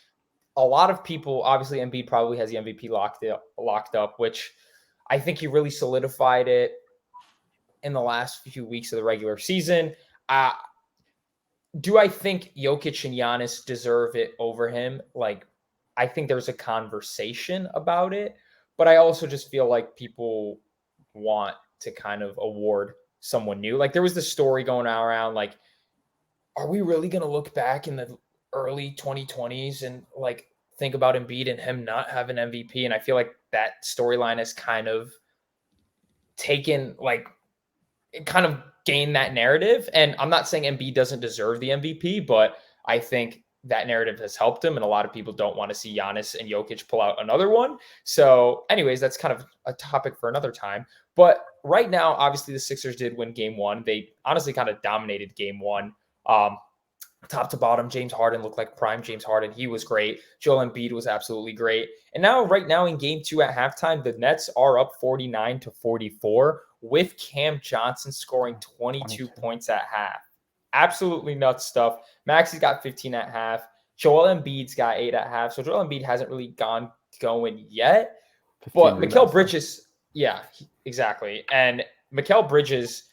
a lot of people, obviously Embiid probably has the MVP locked up, which I think he really solidified it in the last few weeks of the regular season. Do I think Jokic and Giannis deserve it over him? Like, I think there's a conversation about it, but I also just feel like people want to kind of award someone new. Like, there was this story going around, like, are we really going to look back in the early 2020s and like think about Embiid and him not having MVP? And I feel like that storyline has kind of taken like it kind of gained that narrative. And I'm not saying Embiid doesn't deserve the MVP, but I think that narrative has helped him. And a lot of people don't want to see Giannis and Jokic pull out another one. So, anyways, that's kind of a topic for another time. But right now, obviously, the Sixers did win game 1. They honestly kind of dominated game 1. Top to bottom, James Harden looked like prime James Harden. He was great. Joel Embiid was absolutely great. And now, right now in game 2 at halftime, the Nets are up 49-44 with Cam Johnson scoring 22 points at half. Absolutely nuts stuff. Maxi's got 15 at half. Joel Embiid's got 8 at half. So Joel Embiid hasn't really going yet. But Mikal Bridges, yeah, exactly. And Mikal Bridges,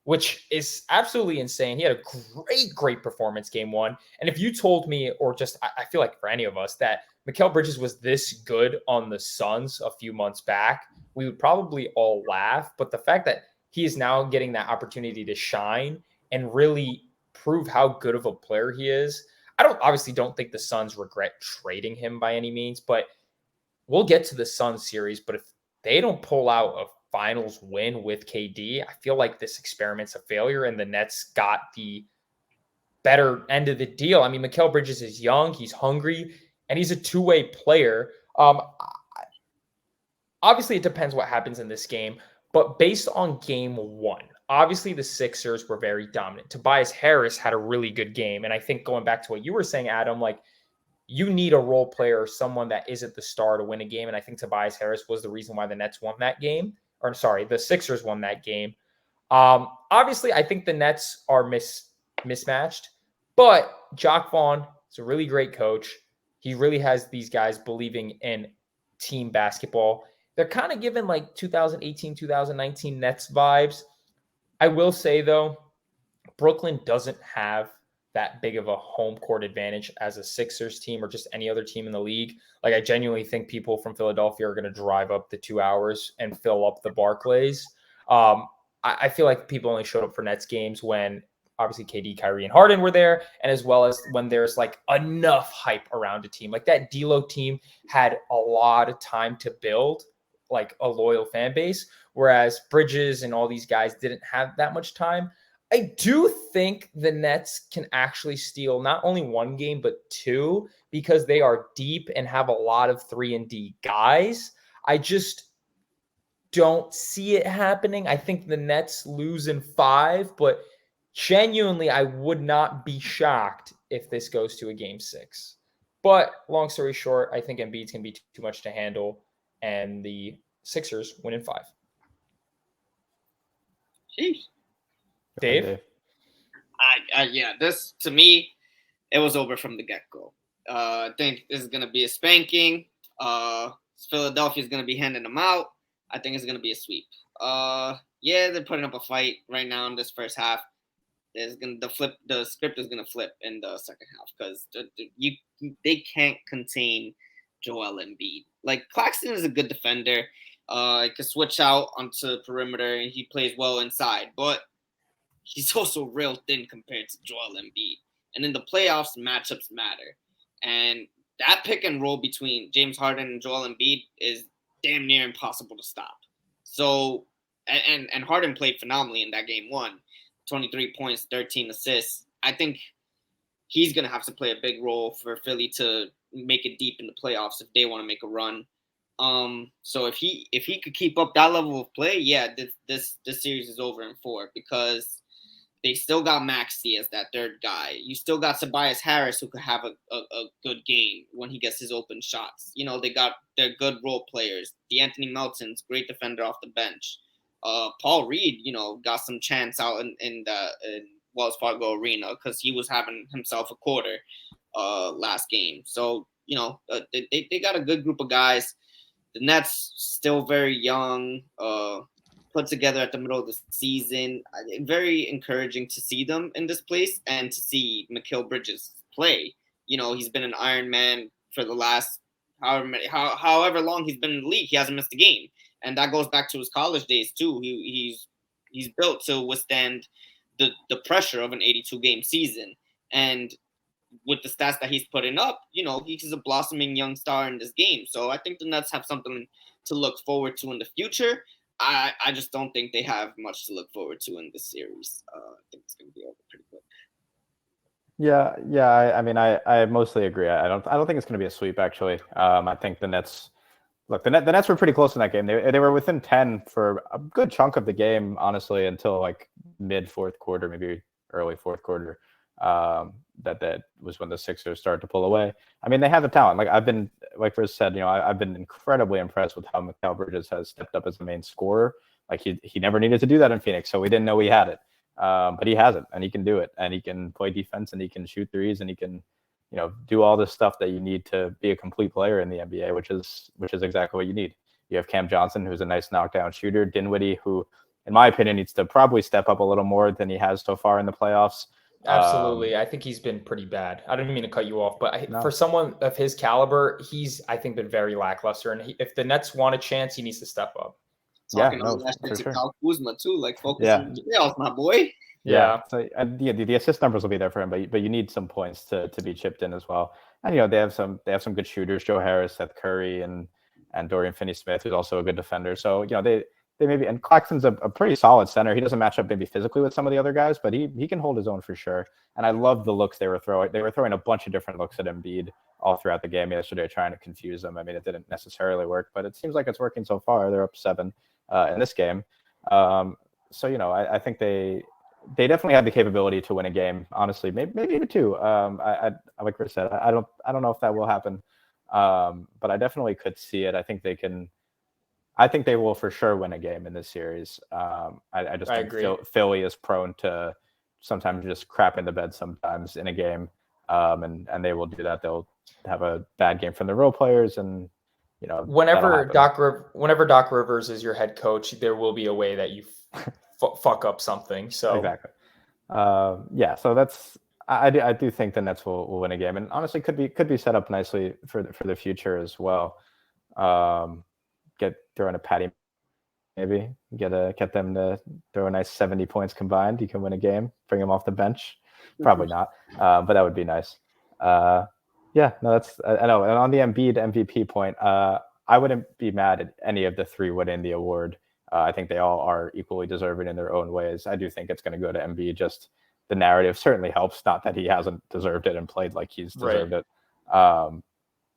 which is absolutely insane. He had a great performance game 1. And if you told me, or just I feel like for any of us, that Mikal Bridges was this good on the Suns a few months back, we would probably all laugh. But the fact that he is now getting that opportunity to shine and really prove how good of a player he is, I obviously don't think the Suns regret trading him by any means, but we'll get to the Suns series. But if they don't pull out a finals win with KD, I feel like this experiment's a failure and the Nets got the better end of the deal. I mean, Mikal Bridges is young, he's hungry, and he's a two-way player. Obviously, it depends what happens in this game, but based on game 1, obviously the Sixers were very dominant. Tobias Harris had a really good game, and I think going back to what you were saying, Adam, like you need a role player or someone that isn't the star to win a game, and I think Tobias Harris was the reason why the Nets won that game. Or sorry, the Sixers won that game. Obviously, I think the Nets are mismatched, but Jacque Vaughn is a really great coach. He really has these guys believing in team basketball. They're kind of given like 2018, 2019 Nets vibes. I will say, though, Brooklyn doesn't have that big of a home court advantage as a Sixers team or just any other team in the league. Like, I genuinely think people from Philadelphia are going to drive up the 2 hours and fill up the Barclays. I feel like people only showed up for Nets games when obviously KD, Kyrie, and Harden were there, and as well as when there's like enough hype around a team. Like that D'Lo team had a lot of time to build like a loyal fan base, whereas Bridges and all these guys didn't have that much time. I do think the Nets can actually steal not only one game, but 2, because they are deep and have a lot of 3-and-D guys. I just don't see it happening. I think the Nets lose in 5, but genuinely, I would not be shocked if this goes to a game 6. But long story short, I think Embiid's going to be too much to handle, and the Sixers win in 5. Jeez. Dave? Yeah, this to me, it was over from the get-go. I think this is gonna be a spanking. Philadelphia is gonna be handing them out. I think it's gonna be a sweep. Yeah, they're putting up a fight right now in this first half. The script is gonna flip in the second half because they can't contain Joel Embiid. Like Claxton is a good defender. He can switch out onto the perimeter and he plays well inside, but he's also real thin compared to Joel Embiid. And in the playoffs, matchups matter. And that pick and roll between James Harden and Joel Embiid is damn near impossible to stop. So, and Harden played phenomenally in that game 1. 23 points, 13 assists. I think he's going to have to play a big role for Philly to make it deep in the playoffs if they want to make a run. So if he could keep up that level of play, yeah, this series is over in 4 because they still got Maxey as that third guy. You still got Tobias Harris, who could have a good game when he gets his open shots. They got their good role players. DeAnthony Melton's great defender off the bench. Paul Reed, got some chance out in Wells Fargo Arena because he was having himself a quarter last game. So, they got a good group of guys. The Nets still very young, put together at the middle of the season. Very encouraging to see them in this place and to see Mikal Bridges play. He's been an Iron Man for the last however long he's been in the league. He hasn't missed a game, and that goes back to his college days too. He's built to withstand the pressure of an 82-game season, and with the stats that he's putting up, he's a blossoming young star in this game. So I think the Nets have something to look forward to in the future. I just don't think they have much to look forward to in this series. I think it's going to be over pretty quick. Yeah. I mean, I mostly agree. I don't think it's going to be a sweep. Actually, I think the Nets. Look, the Nets were pretty close in that game. They were within 10 for a good chunk of the game, honestly, until like mid fourth quarter, maybe early fourth quarter. That was when the Sixers started to pull away. I mean, they have the talent. Like Riz said, I've been incredibly impressed with how Mikal Bridges has stepped up as the main scorer. Like he never needed to do that in Phoenix, so we didn't know he had it. But he has it, and he can do it, and he can play defense, and he can shoot threes, and he can, do all this stuff that you need to be a complete player in the NBA, which is exactly what you need. You have Cam Johnson, who's a nice knockdown shooter. Dinwiddie, who, in my opinion, needs to probably step up a little more than he has so far in the playoffs. Absolutely. I think he's been pretty bad. I didn't mean to cut you off, but for someone of his caliber, he's, I think, been very lackluster. And if the Nets want a chance, he needs to step up. Talking on that shit to Kyle Kuzma, too. Like, focus on the playoffs, my boy. Yeah. So the assist numbers will be there for him, but you need some points to be chipped in as well. And they have some good shooters, Joe Harris, Seth Curry, and Dorian Finney-Smith, who's also a good defender. So they maybe, and Claxton's a pretty solid center. He doesn't match up maybe physically with some of the other guys, but he can hold his own for sure. And I love the looks they were throwing. They were throwing a bunch of different looks at Embiid all throughout the game yesterday, trying to confuse him. I mean, it didn't necessarily work, but it seems like it's working so far. They're up 7 in this game. So I think they definitely have the capability to win a game. Honestly, maybe even 2. I like Chris said, I don't know if that will happen, but I definitely could see it. I think they can. I think they will for sure win a game in this series. I just think Philly is prone to sometimes just crap in the bed sometimes in a game, and they will do that. They'll have a bad game from the role players, and whenever Doc Rivers is your head coach, there will be a way that you fuck up something. So exactly, So that's I do think the Nets will win a game, and honestly could be set up nicely for the future as well. Throw in a Patty, maybe get them to throw a nice 70 points combined. You can win a game. Bring them off the bench, probably not, but that would be nice. That's I know. And on the Embiid MVP point, I wouldn't be mad at any of the 3 winning the award. I think they all are equally deserving in their own ways. I do think it's going to go to Embiid. Just the narrative certainly helps. Not that he hasn't deserved it and played like he's deserved it.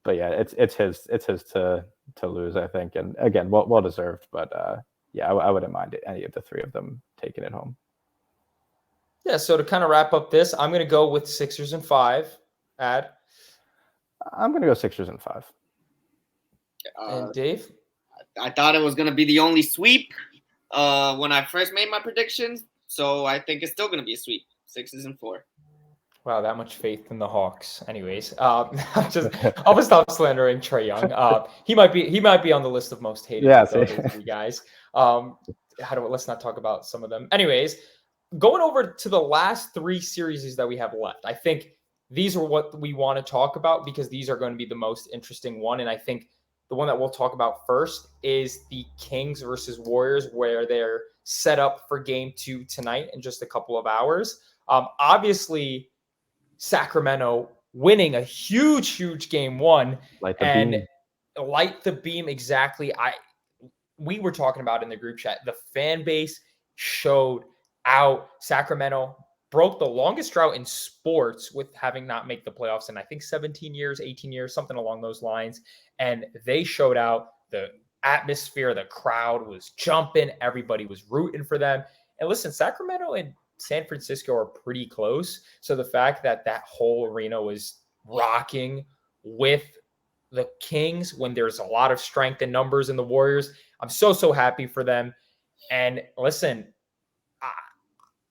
But yeah, it's his to lose, I think, and again, well deserved. But I wouldn't mind any of the 3 of them taking it home. Yeah. So to kind of wrap up this, I'm going to go with Sixers in 5. Ad. I'm going to go Sixers in 5. And Dave. I thought it was going to be the only sweep when I first made my predictions, so I think it's still going to be a sweep. Sixers in 4. Wow, that much faith in the Hawks. Anyways, I'll stop slandering Trae Young. He might be on the list of most hated. Yeah, you guys. Let's not talk about some of them. Anyways, going over to the last 3 series that we have left. I think these are what we want to talk about because these are going to be the most interesting one. And I think the one that we'll talk about first is the Kings versus Warriors, where they're set up for game 2 tonight in just a couple of hours. Obviously, Sacramento winning a huge game 1 light the beam. Exactly. We were talking about in the group chat, the fan base showed out. Sacramento broke the longest drought in sports with having not make the playoffs in, I think, 17 years, 18 years, something along those lines. And they showed out. The atmosphere, the crowd was jumping. Everybody was rooting for them. And listen, Sacramento and San Francisco are pretty close. So the fact that that whole arena was rocking with the Kings when there's a lot of strength in numbers in the Warriors, I'm so happy for them. And listen,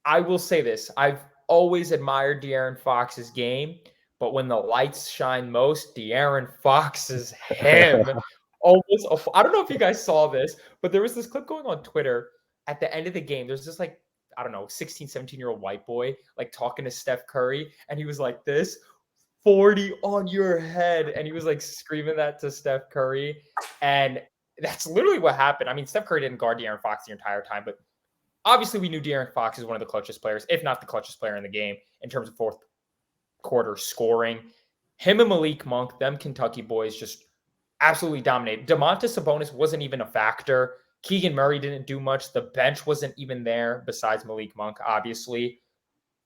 I will say this. I've always admired De'Aaron Fox's game, but when the lights shine most, De'Aaron Fox is him. Almost, I don't know if you guys saw this, but there was this clip going on Twitter at the end of the game. There's this like, I don't know, 16, 17-year-old white boy like talking to Steph Curry, and he was like this, 40 on your head. And he was like screaming that to Steph Curry. And that's literally what happened. I mean, Steph Curry didn't guard De'Aaron Fox the entire time, but obviously we knew De'Aaron Fox is one of the clutchest players, if not the clutchest player in the game in terms of fourth quarter scoring. Him and Malik Monk, them Kentucky boys, just absolutely dominated. Domantas Sabonis wasn't even a factor. Keegan Murray didn't do much. The bench wasn't even there besides Malik Monk, obviously.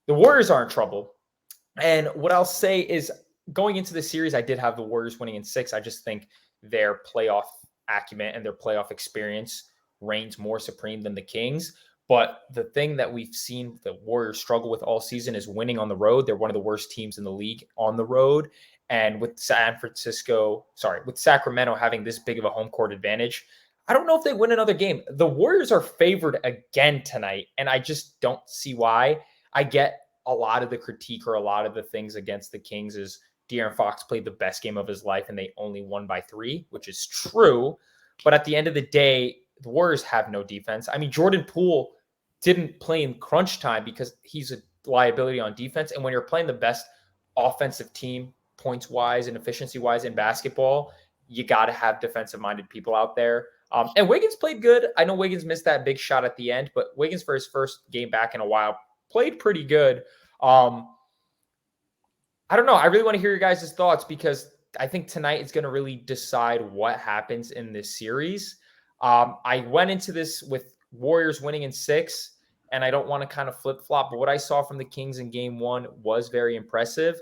The Warriors are in trouble. And what I'll say is going into the series, I did have the Warriors winning in 6. I just think their playoff acumen and their playoff experience reigns more supreme than the Kings. But the thing that we've seen the Warriors struggle with all season is winning on the road. They're one of the worst teams in the league on the road. And with with Sacramento having this big of a home court advantage, I don't know if they win another game. The Warriors are favored again tonight, and I just don't see why. I get a lot of the critique or a lot of the things against the Kings is De'Aaron Fox played the best game of his life and they only won by 3, which is true. But at the end of the day, the Warriors have no defense. I mean, Jordan Poole didn't play in crunch time because he's a liability on defense. And when you're playing the best offensive team points-wise and efficiency-wise in basketball, you got to have defensive-minded people out there. And Wiggins played good. I know Wiggins missed that big shot at the end, but Wiggins, for his first game back in a while, played pretty good. I don't know. I really want to hear your guys' thoughts because I think tonight is going to really decide what happens in this series. I went into this with Warriors winning in 6, and I don't want to kind of flip-flop, but what I saw from the Kings in game 1 was very impressive.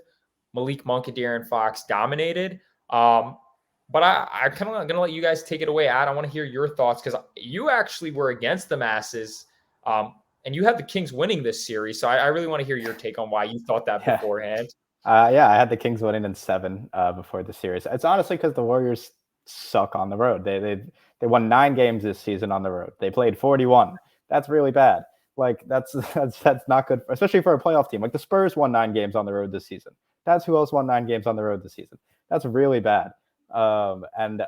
Malik Monk and De'Aaron Fox dominated. But I kind of going to let you guys take it away. I want to hear your thoughts because you actually were against the masses, and you had the Kings winning this series. So I really want to hear your take on why you thought that beforehand. I had the Kings winning in 7 before the series. It's honestly because the Warriors suck on the road. They won 9 games this season on the road. They played 41. That's really bad. Like that's not good, especially for a playoff team. Like the Spurs won 9 games on the road this season. That's who else won 9 games on the road this season. That's really bad. And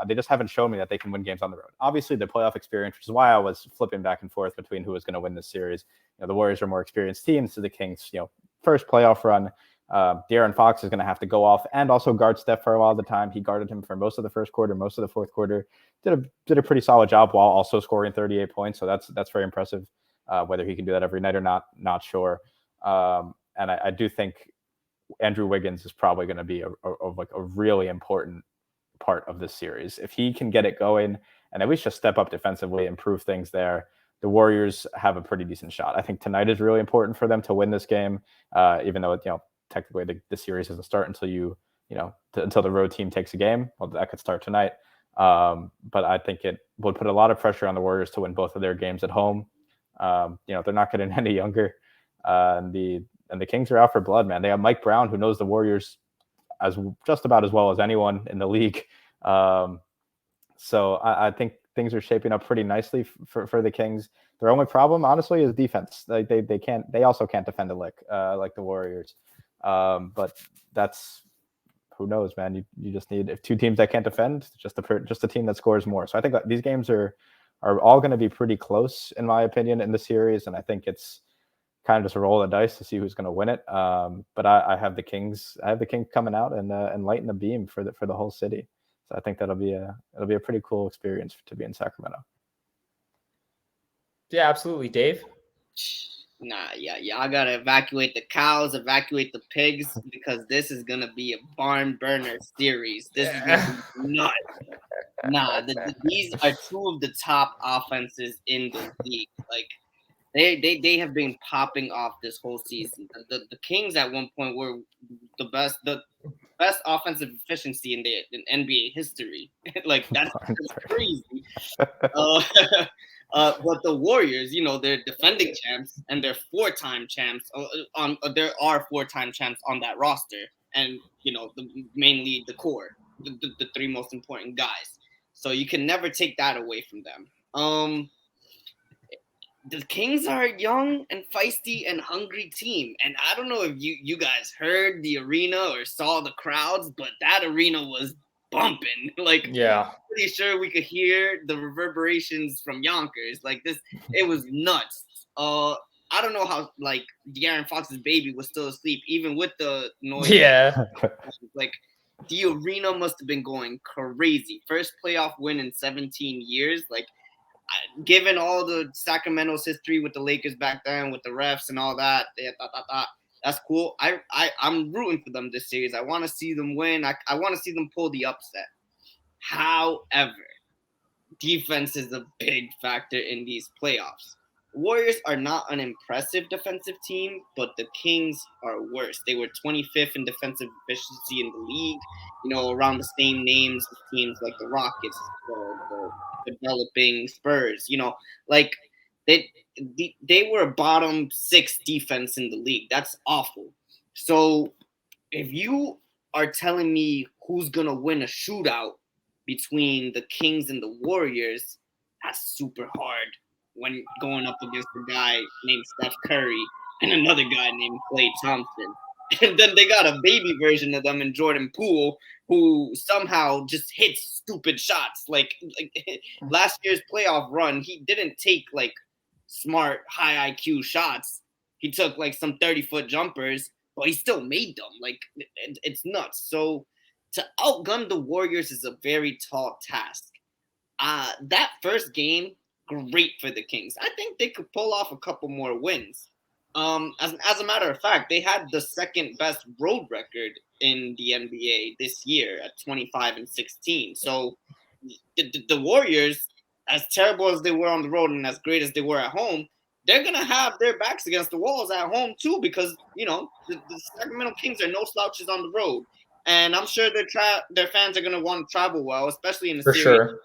they just haven't shown me that they can win games on the road. Obviously, the playoff experience, which is why I was flipping back and forth between who was going to win this series. The Warriors are a more experienced team, so the Kings, first playoff run. De'Aaron Fox is going to have to go off and also guard Steph for a while of the time. He guarded him for most of the first quarter, most of the fourth quarter. Did a pretty solid job while also scoring 38 points. So that's very impressive. Whether he can do that every night or not sure. And I do think Andrew Wiggins is probably going to be a really important part of this series. If he can get it going and at least just step up defensively, improve things there, the Warriors have a pretty decent shot. I think tonight is really important for them to win this game, even though technically the series doesn't start until until the road team takes a game. Well, that could start tonight. But I think it would put a lot of pressure on the Warriors to win both of their games at home. They're not getting any younger. And the Kings are out for blood, man. They have Mike Brown, who knows the Warriors as just about as well as anyone in the league. So I think things are shaping up pretty nicely for the Kings. Their only problem, honestly, is defense. Like they also can't defend a lick like the Warriors. But that's, who knows, man. You just need, if 2 teams that can't defend, just a team that scores more. So I think these games are all going to be pretty close, in my opinion, in the series. And I think it's kind of just a roll of the dice to see who's going to win it. But I have the Kings. I have the Kings coming out and lighting the beam for the whole city. So I think it'll be a pretty cool experience to be in Sacramento. Yeah, absolutely, Dave. Nah, yeah, I gotta evacuate the cows, evacuate the pigs, because this is gonna be a barn burner series. This is gonna be nuts. Nah, these are 2 of the top offenses in the league. Like they have been popping off this whole season. The Kings at one point were the best offensive efficiency in NBA history. Like that's crazy. But the Warriors, they're defending champs and they're 4-time champs. There are 4-time champs on that roster, and mainly the core, the three most important guys. So you can never take that away from them. The Kings are a young and feisty and hungry team, and I don't know if you guys heard the arena or saw the crowds, but that arena was bumping. Like, Yeah. pretty sure we could hear the reverberations from Yonkers. Like this, it was nuts. I don't know how like De'Aaron Fox's baby was still asleep, even with the noise. Yeah. Like the arena must have been going crazy. First playoff win in 17 years. Like, given all the Sacramento's history with the Lakers back then, with the refs and all that, that's cool. I'm rooting for them this series. I want to see them win. I want to see them pull the upset. However, defense is a big factor in these playoffs. Warriors are not an impressive defensive team, but the Kings are worse. They were 25th in defensive efficiency in the league, around the same names as teams like the Rockets, the developing Spurs, like they were a bottom 6 defense in the league. That's awful. So if you are telling me who's going to win a shootout between the Kings and the Warriors, that's super hard when going up against a guy named Steph Curry and another guy named Klay Thompson. And then they got a baby version of them in Jordan Poole, who somehow just hits stupid shots. Like last year's playoff run, he didn't take like smart, high IQ shots. He took like some 30-foot jumpers, but he still made them. Like it's nuts. So to outgun the Warriors is a very tall task. That first game, great for the Kings. I think they could pull off a couple more wins. As a matter of fact, they had the second best road record in the NBA this year at 25-16. So the Warriors, as terrible as they were on the road and as great as they were at home, they're gonna have their backs against the walls at home too, because the Sacramento Kings are no slouches on the road, and I'm sure their fans are gonna want to travel well, especially in the For series. sure.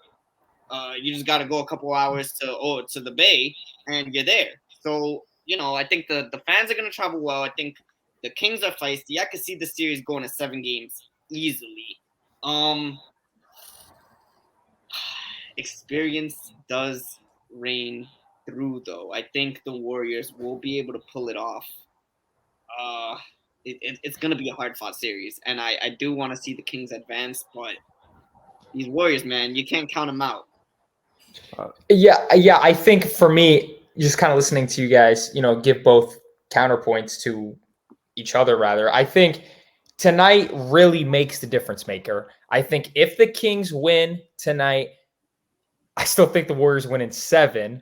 You just got to go a couple hours to the Bay, and you're there. So I think the fans are gonna travel well. I think the Kings are feisty. I could see the series going to 7 games easily. Experience does reign through, though. I think the Warriors will be able to pull it off. It's going to be a hard-fought series, and I do want to see the Kings advance, but these Warriors, man, you can't count them out. Yeah. I think for me, just kind of listening to you guys, give both counterpoints to each other, rather. I think tonight really makes the difference maker. I think if the Kings win tonight, I still think the Warriors win in 7.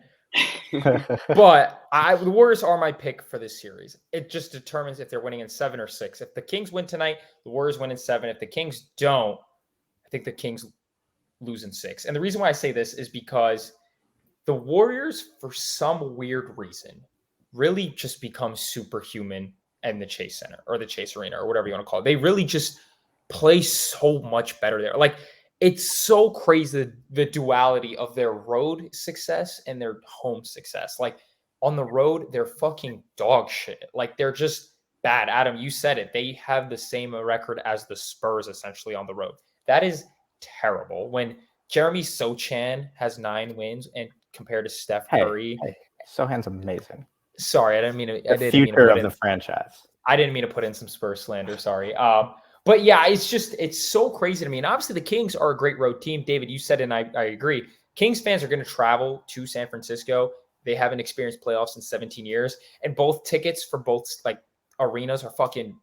But the Warriors are my pick for this series. It just determines if they're winning in 7 or 6. If the Kings win tonight, the Warriors win in 7. If the Kings don't, I think the Kings lose in 6. And the reason why I say this is because the Warriors, for some weird reason, really just become superhuman in the Chase Center or the Chase Arena or whatever you want to call it. They really just play so much better there. Like, it's so crazy, the duality of their road success and their home success. Like, on the road, they're fucking dog shit. Like, they're just bad. Adam, you said it. They have the same record as the Spurs, essentially, on the road. That is terrible. When Jeremy Sochan has 9 wins and compared to Steph Curry. Hey, Sochan's amazing. Sorry, I didn't mean to. The future of the franchise. I didn't mean to put in some Spurs slander. Sorry. But yeah, it's so crazy to me. And obviously the Kings are a great road team. David, you said, and I agree. Kings fans are going to travel to San Francisco. They haven't experienced playoffs in 17 years. And both tickets for both like arenas are fucking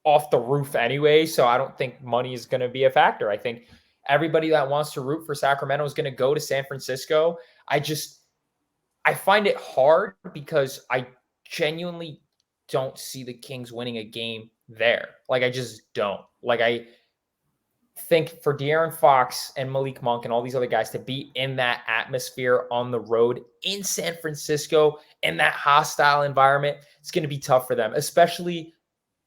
off the roof anyway. So I don't think money is going to be a factor. I think everybody that wants to root for Sacramento is going to go to San Francisco. I find it hard because I genuinely don't see the Kings winning a game there. Like, I just don't. Like, I think for De'Aaron Fox and Malik Monk and all these other guys to be in that atmosphere on the road in San Francisco in that hostile environment, it's going to be tough for them, especially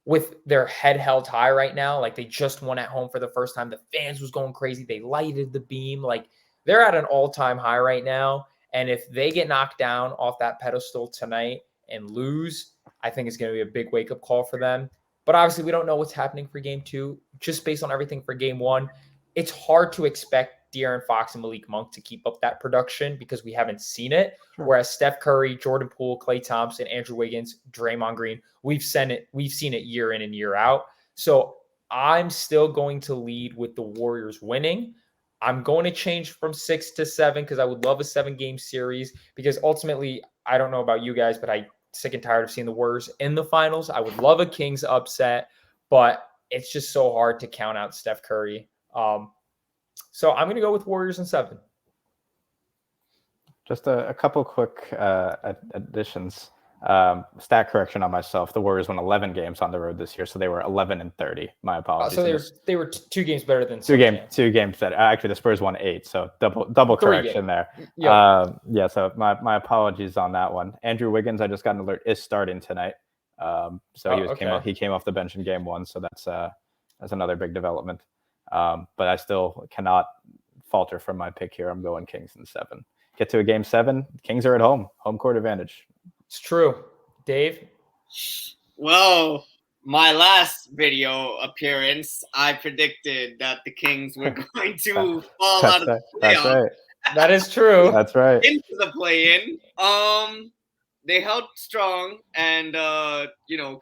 with their head held high right now. Like, they just won at home for the first time. The fans was going crazy. They lighted the beam. Like, they're at an all-time high right now. And if they get knocked down off that pedestal tonight and lose, I think it's going to be a big wake-up call for them. But obviously, we don't know what's happening for game 2. Just based on everything for game 1, it's hard to expect De'Aaron Fox and Malik Monk to keep up that production because we haven't seen it. Sure. Whereas Steph Curry, Jordan Poole, Klay Thompson, Andrew Wiggins, Draymond Green, we've seen it year in and year out. So I'm still going to lead with the Warriors winning. I'm going to change from 6 to 7 because I would love a 7-game series because ultimately, I don't know about you guys, but I'm sick and tired of seeing the Warriors in the finals. I would love a Kings upset, but it's just so hard to count out Steph Curry. So I'm going to go with Warriors in 7. Just a couple quick additions. Stat correction on myself. The Warriors won 11 games on the road this year, so they were 11-30. My apologies. So they were 2 games better than two games better. Actually, the Spurs won 8, so double correction there. Yep. So my apologies on that one. Andrew Wiggins, I just got an alert, is starting tonight. He came off the bench in game 1, so that's another big development. But I still cannot falter from my pick here. I'm going Kings in 7. Get to a game 7. Kings are at home court advantage. It's true. Dave? Well, my last video appearance, I predicted that the Kings were going to fall out of the playoffs. That's right. That is true. That's right. Into the play-in. They held strong and,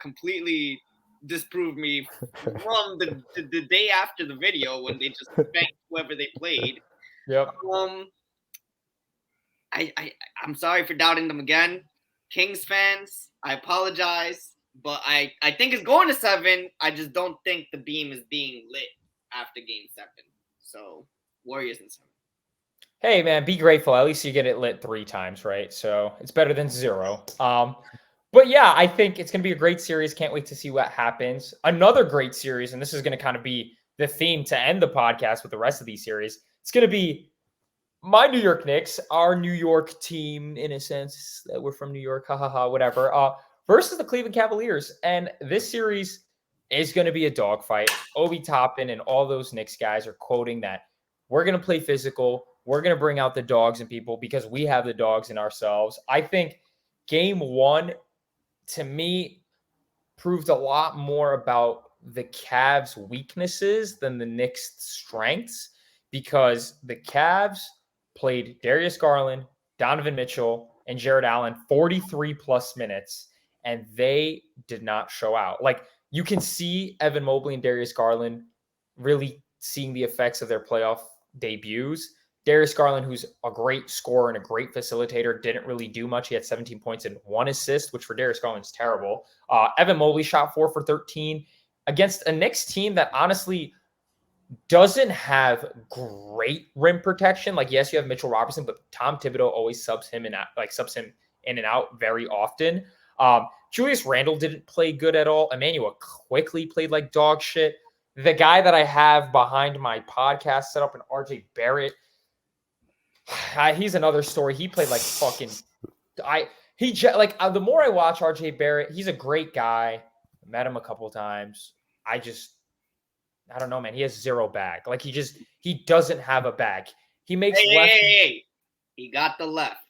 completely disproved me from the day after the video when they just spanked whoever they played. Yep. I'm sorry for doubting them again. Kings fans, I apologize, but I think it's going to 7. I just don't think the beam is being lit after game 7. So Warriors in 7. Hey man, be grateful. At least you get it lit 3 times, right? So it's better than 0. But yeah, I think it's going to be a great series. Can't wait to see what happens. Another great series, and this is going to kind of be the theme to end the podcast with the rest of these series. It's going to be my New York Knicks, our New York team, in a sense, that we're from New York, whatever, versus the Cleveland Cavaliers. And this series is going to be a dogfight. Obi Toppin and all those Knicks guys are quoting that we're going to play physical. We're going to bring out the dogs in people because we have the dogs in ourselves. I think game 1, to me, proved a lot more about the Cavs' weaknesses than the Knicks' strengths because the Cavs played Darius Garland, Donovan Mitchell, and Jared Allen 43-plus minutes, and they did not show out. Like, you can see Evan Mobley and Darius Garland really seeing the effects of their playoff debuts. Darius Garland, who's a great scorer and a great facilitator, didn't really do much. He had 17 points and 1 assist, which for Darius Garland is terrible. Evan Mobley shot 4 for 13 against a Knicks team that honestly doesn't have great rim protection. Like, yes, you have Mitchell Robertson, but Tom Thibodeau always subs him in and out very often. Julius Randle didn't play good at all. Emmanuel quickly played like dog shit. The guy that I have behind my podcast set up, an RJ Barrett, he's another story. He played like fucking. The more I watch RJ Barrett, he's a great guy. I met him a couple of times. I don't know, man. He has 0 bag. Like, he doesn't have a bag. He makes Hey. He got the left.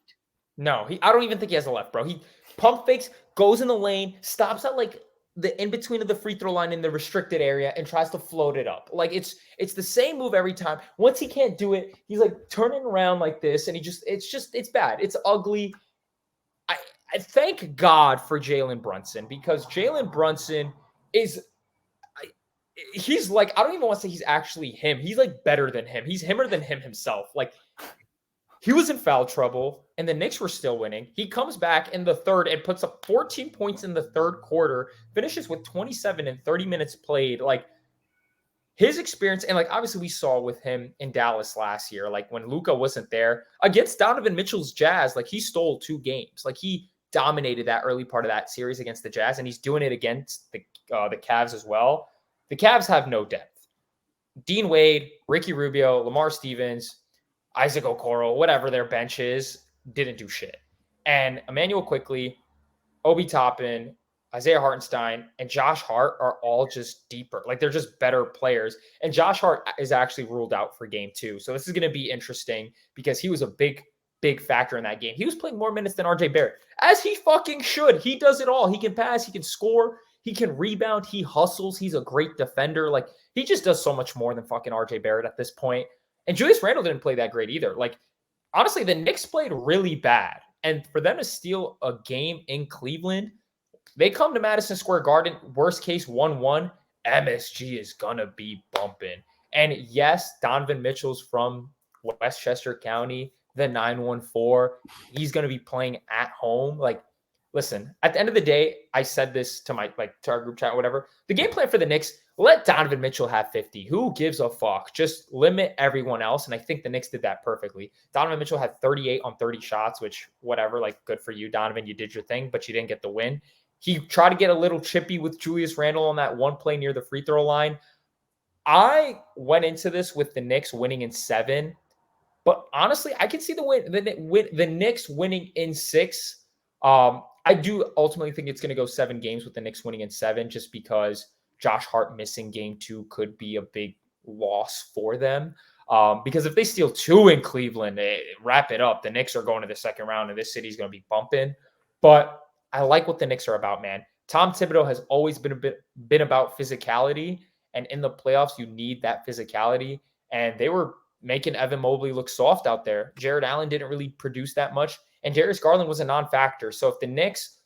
No, I don't even think he has a left, bro. He pump fakes, goes in the lane, stops at like the in between of the free throw line in the restricted area and tries to float it up. Like, it's the same move every time. Once he can't do it, he's like turning around like this, and it's bad. It's ugly. I thank God for Jalen Brunson because Jalen Brunson he's like, I don't even want to say he's actually him. He's like better than him. He's himmer than him himself. Like, he was in foul trouble and the Knicks were still winning. He comes back in the third and puts up 14 points in the third quarter, finishes with 27 and 30 minutes played. Like, his experience, and like obviously we saw with him in Dallas last year, like when Luka wasn't there against Donovan Mitchell's Jazz, like he stole 2 games. Like, he dominated that early part of that series against the Jazz, and he's doing it against the Cavs as well. The Cavs have no depth. Dean Wade, Ricky Rubio, Lamar Stevens, Isaac Okoro, whatever their bench is, didn't do shit. And Emmanuel Quickley, Obi Toppin, Isaiah Hartenstein, and Josh Hart are all just deeper. Like, they're just better players. And Josh Hart is actually ruled out for game 2. So this is going to be interesting because he was a big big factor in that game. He was playing more minutes than RJ Barrett, as he fucking should. He does it all. He can pass, he can score, he can rebound, he hustles, he's a great defender. Like, he just does so much more than fucking RJ Barrett at this point. And Julius Randle didn't play that great either. Like, honestly, the Knicks played really bad. And for them to steal a game in Cleveland, they come to Madison Square Garden, worst case 1-1, MSG is going to be bumping. And yes, Donovan Mitchell's from Westchester County, the 914. He's going to be playing at home. Like, listen, at the end of the day, I said this to to our group chat or whatever. The game plan for the Knicks, let Donovan Mitchell have 50. Who gives a fuck? Just limit everyone else. And I think the Knicks did that perfectly. Donovan Mitchell had 38 on 30 shots, which whatever, like, good for you, Donovan. You did your thing, but you didn't get the win. He tried to get a little chippy with Julius Randle on that one play near the free throw line. I went into this with the Knicks winning in 7, but honestly, I can see the Knicks winning in 6. I do ultimately think it's going to go 7 games with the Knicks winning in 7, just because Josh Hart missing game 2 could be a big loss for them. Because if they steal 2 in Cleveland, wrap it up. The Knicks are going to the second round, and this city's going to be bumping. But I like what the Knicks are about, man. Tom Thibodeau has always been about physicality, and in the playoffs, you need that physicality. And they were making Evan Mobley look soft out there. Jared Allen didn't really produce that much, and Darius Garland was a non-factor. So if the Knicks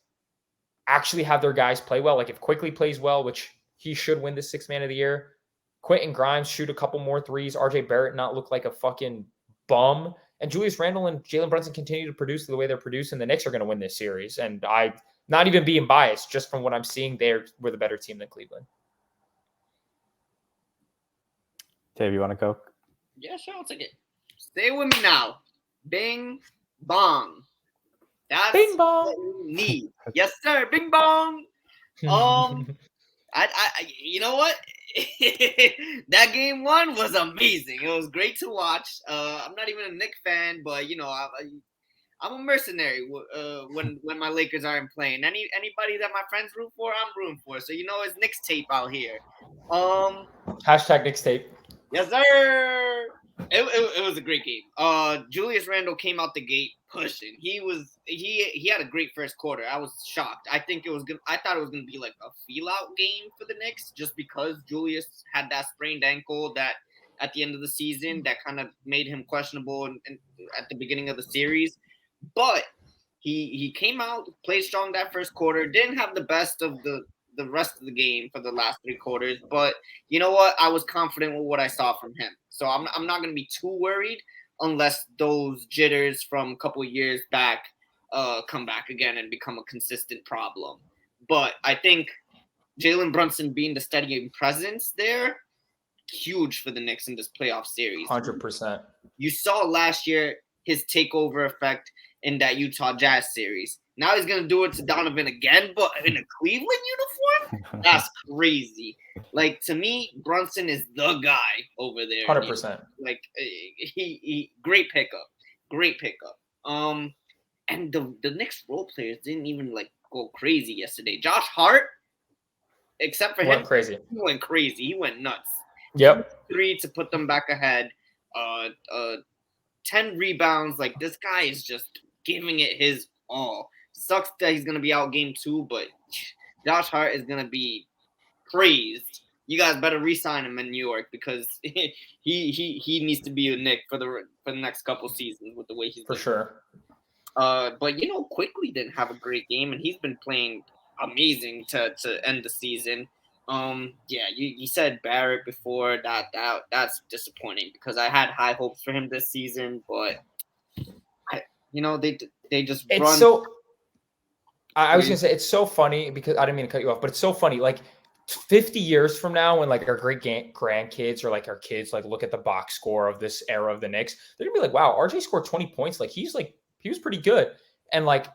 actually have their guys play well, like if Quickly plays well, which he should win the 6th man of the year, Quentin Grimes shoot a couple more threes, RJ Barrett not look like a fucking bum, and Julius Randle and Jalen Brunson continue to produce the way they're producing, the Knicks are going to win this series. And I'm not even being biased, just from what I'm seeing, we're the better team than Cleveland. Dave, you want to go? Yeah, sure, I'll take it. Stay with me now. Bing bong. That's Bing bong. what we need. Yes, sir. Bing bong. I you know what? That game 1 was amazing. It was great to watch. I'm not even a Knicks fan, but you know, I'm a mercenary when my Lakers aren't playing. Anybody that my friends root for, I'm rooting for. So you know, it's Knicks tape out here. Hashtag Knicks tape. Yes, sir. It was a great game. Julius Randle came out the gate pushing. He had a great first quarter. I was shocked. I thought it was gonna be like a feel out game for the Knicks, just because Julius had that sprained ankle that at the end of the season that kind of made him questionable and at the beginning of the series. But he came out, played strong that first quarter. Didn't have the best of the rest of the game for the last 3 quarters, but you know what? I was confident with what I saw from him. So I'm not going to be too worried unless those jitters from a couple of years back come back again and become a consistent problem. But I think Jalen Brunson being the steadying presence there, huge for the Knicks in this playoff series. 100%. You saw last year his takeover effect in that Utah Jazz series. Now he's going to do it to Donovan again, but in a Cleveland uniform? That's crazy. Like, to me, Brunson is the guy over there. 100%. Like, he great pickup. Great pickup. And the Knicks role players didn't even, like, go crazy yesterday. Josh Hart, except for him, crazy. He went crazy. He went nuts. Yep. 3 to put them back ahead. 10 rebounds. Like, this guy is just giving it his all. Sucks that he's going to be out game 2, but Josh Hart is going to be praised. You guys better re-sign him in New York, because he needs to be a Knick for the next couple seasons with the way he's for been. Sure. But, you know, Quickly didn't have a great game, and he's been playing amazing to end the season. Yeah, you said Barrett before. That's disappointing, because I had high hopes for him this season, but they just It's run. so. I was gonna say, it's so funny, because I didn't mean to cut you off, but it's so funny. Like 50 years from now, when like our great grandkids or like our kids like look at the box score of this era of the Knicks, they're gonna be like, "Wow, RJ scored 20 points. Like he was pretty good." And like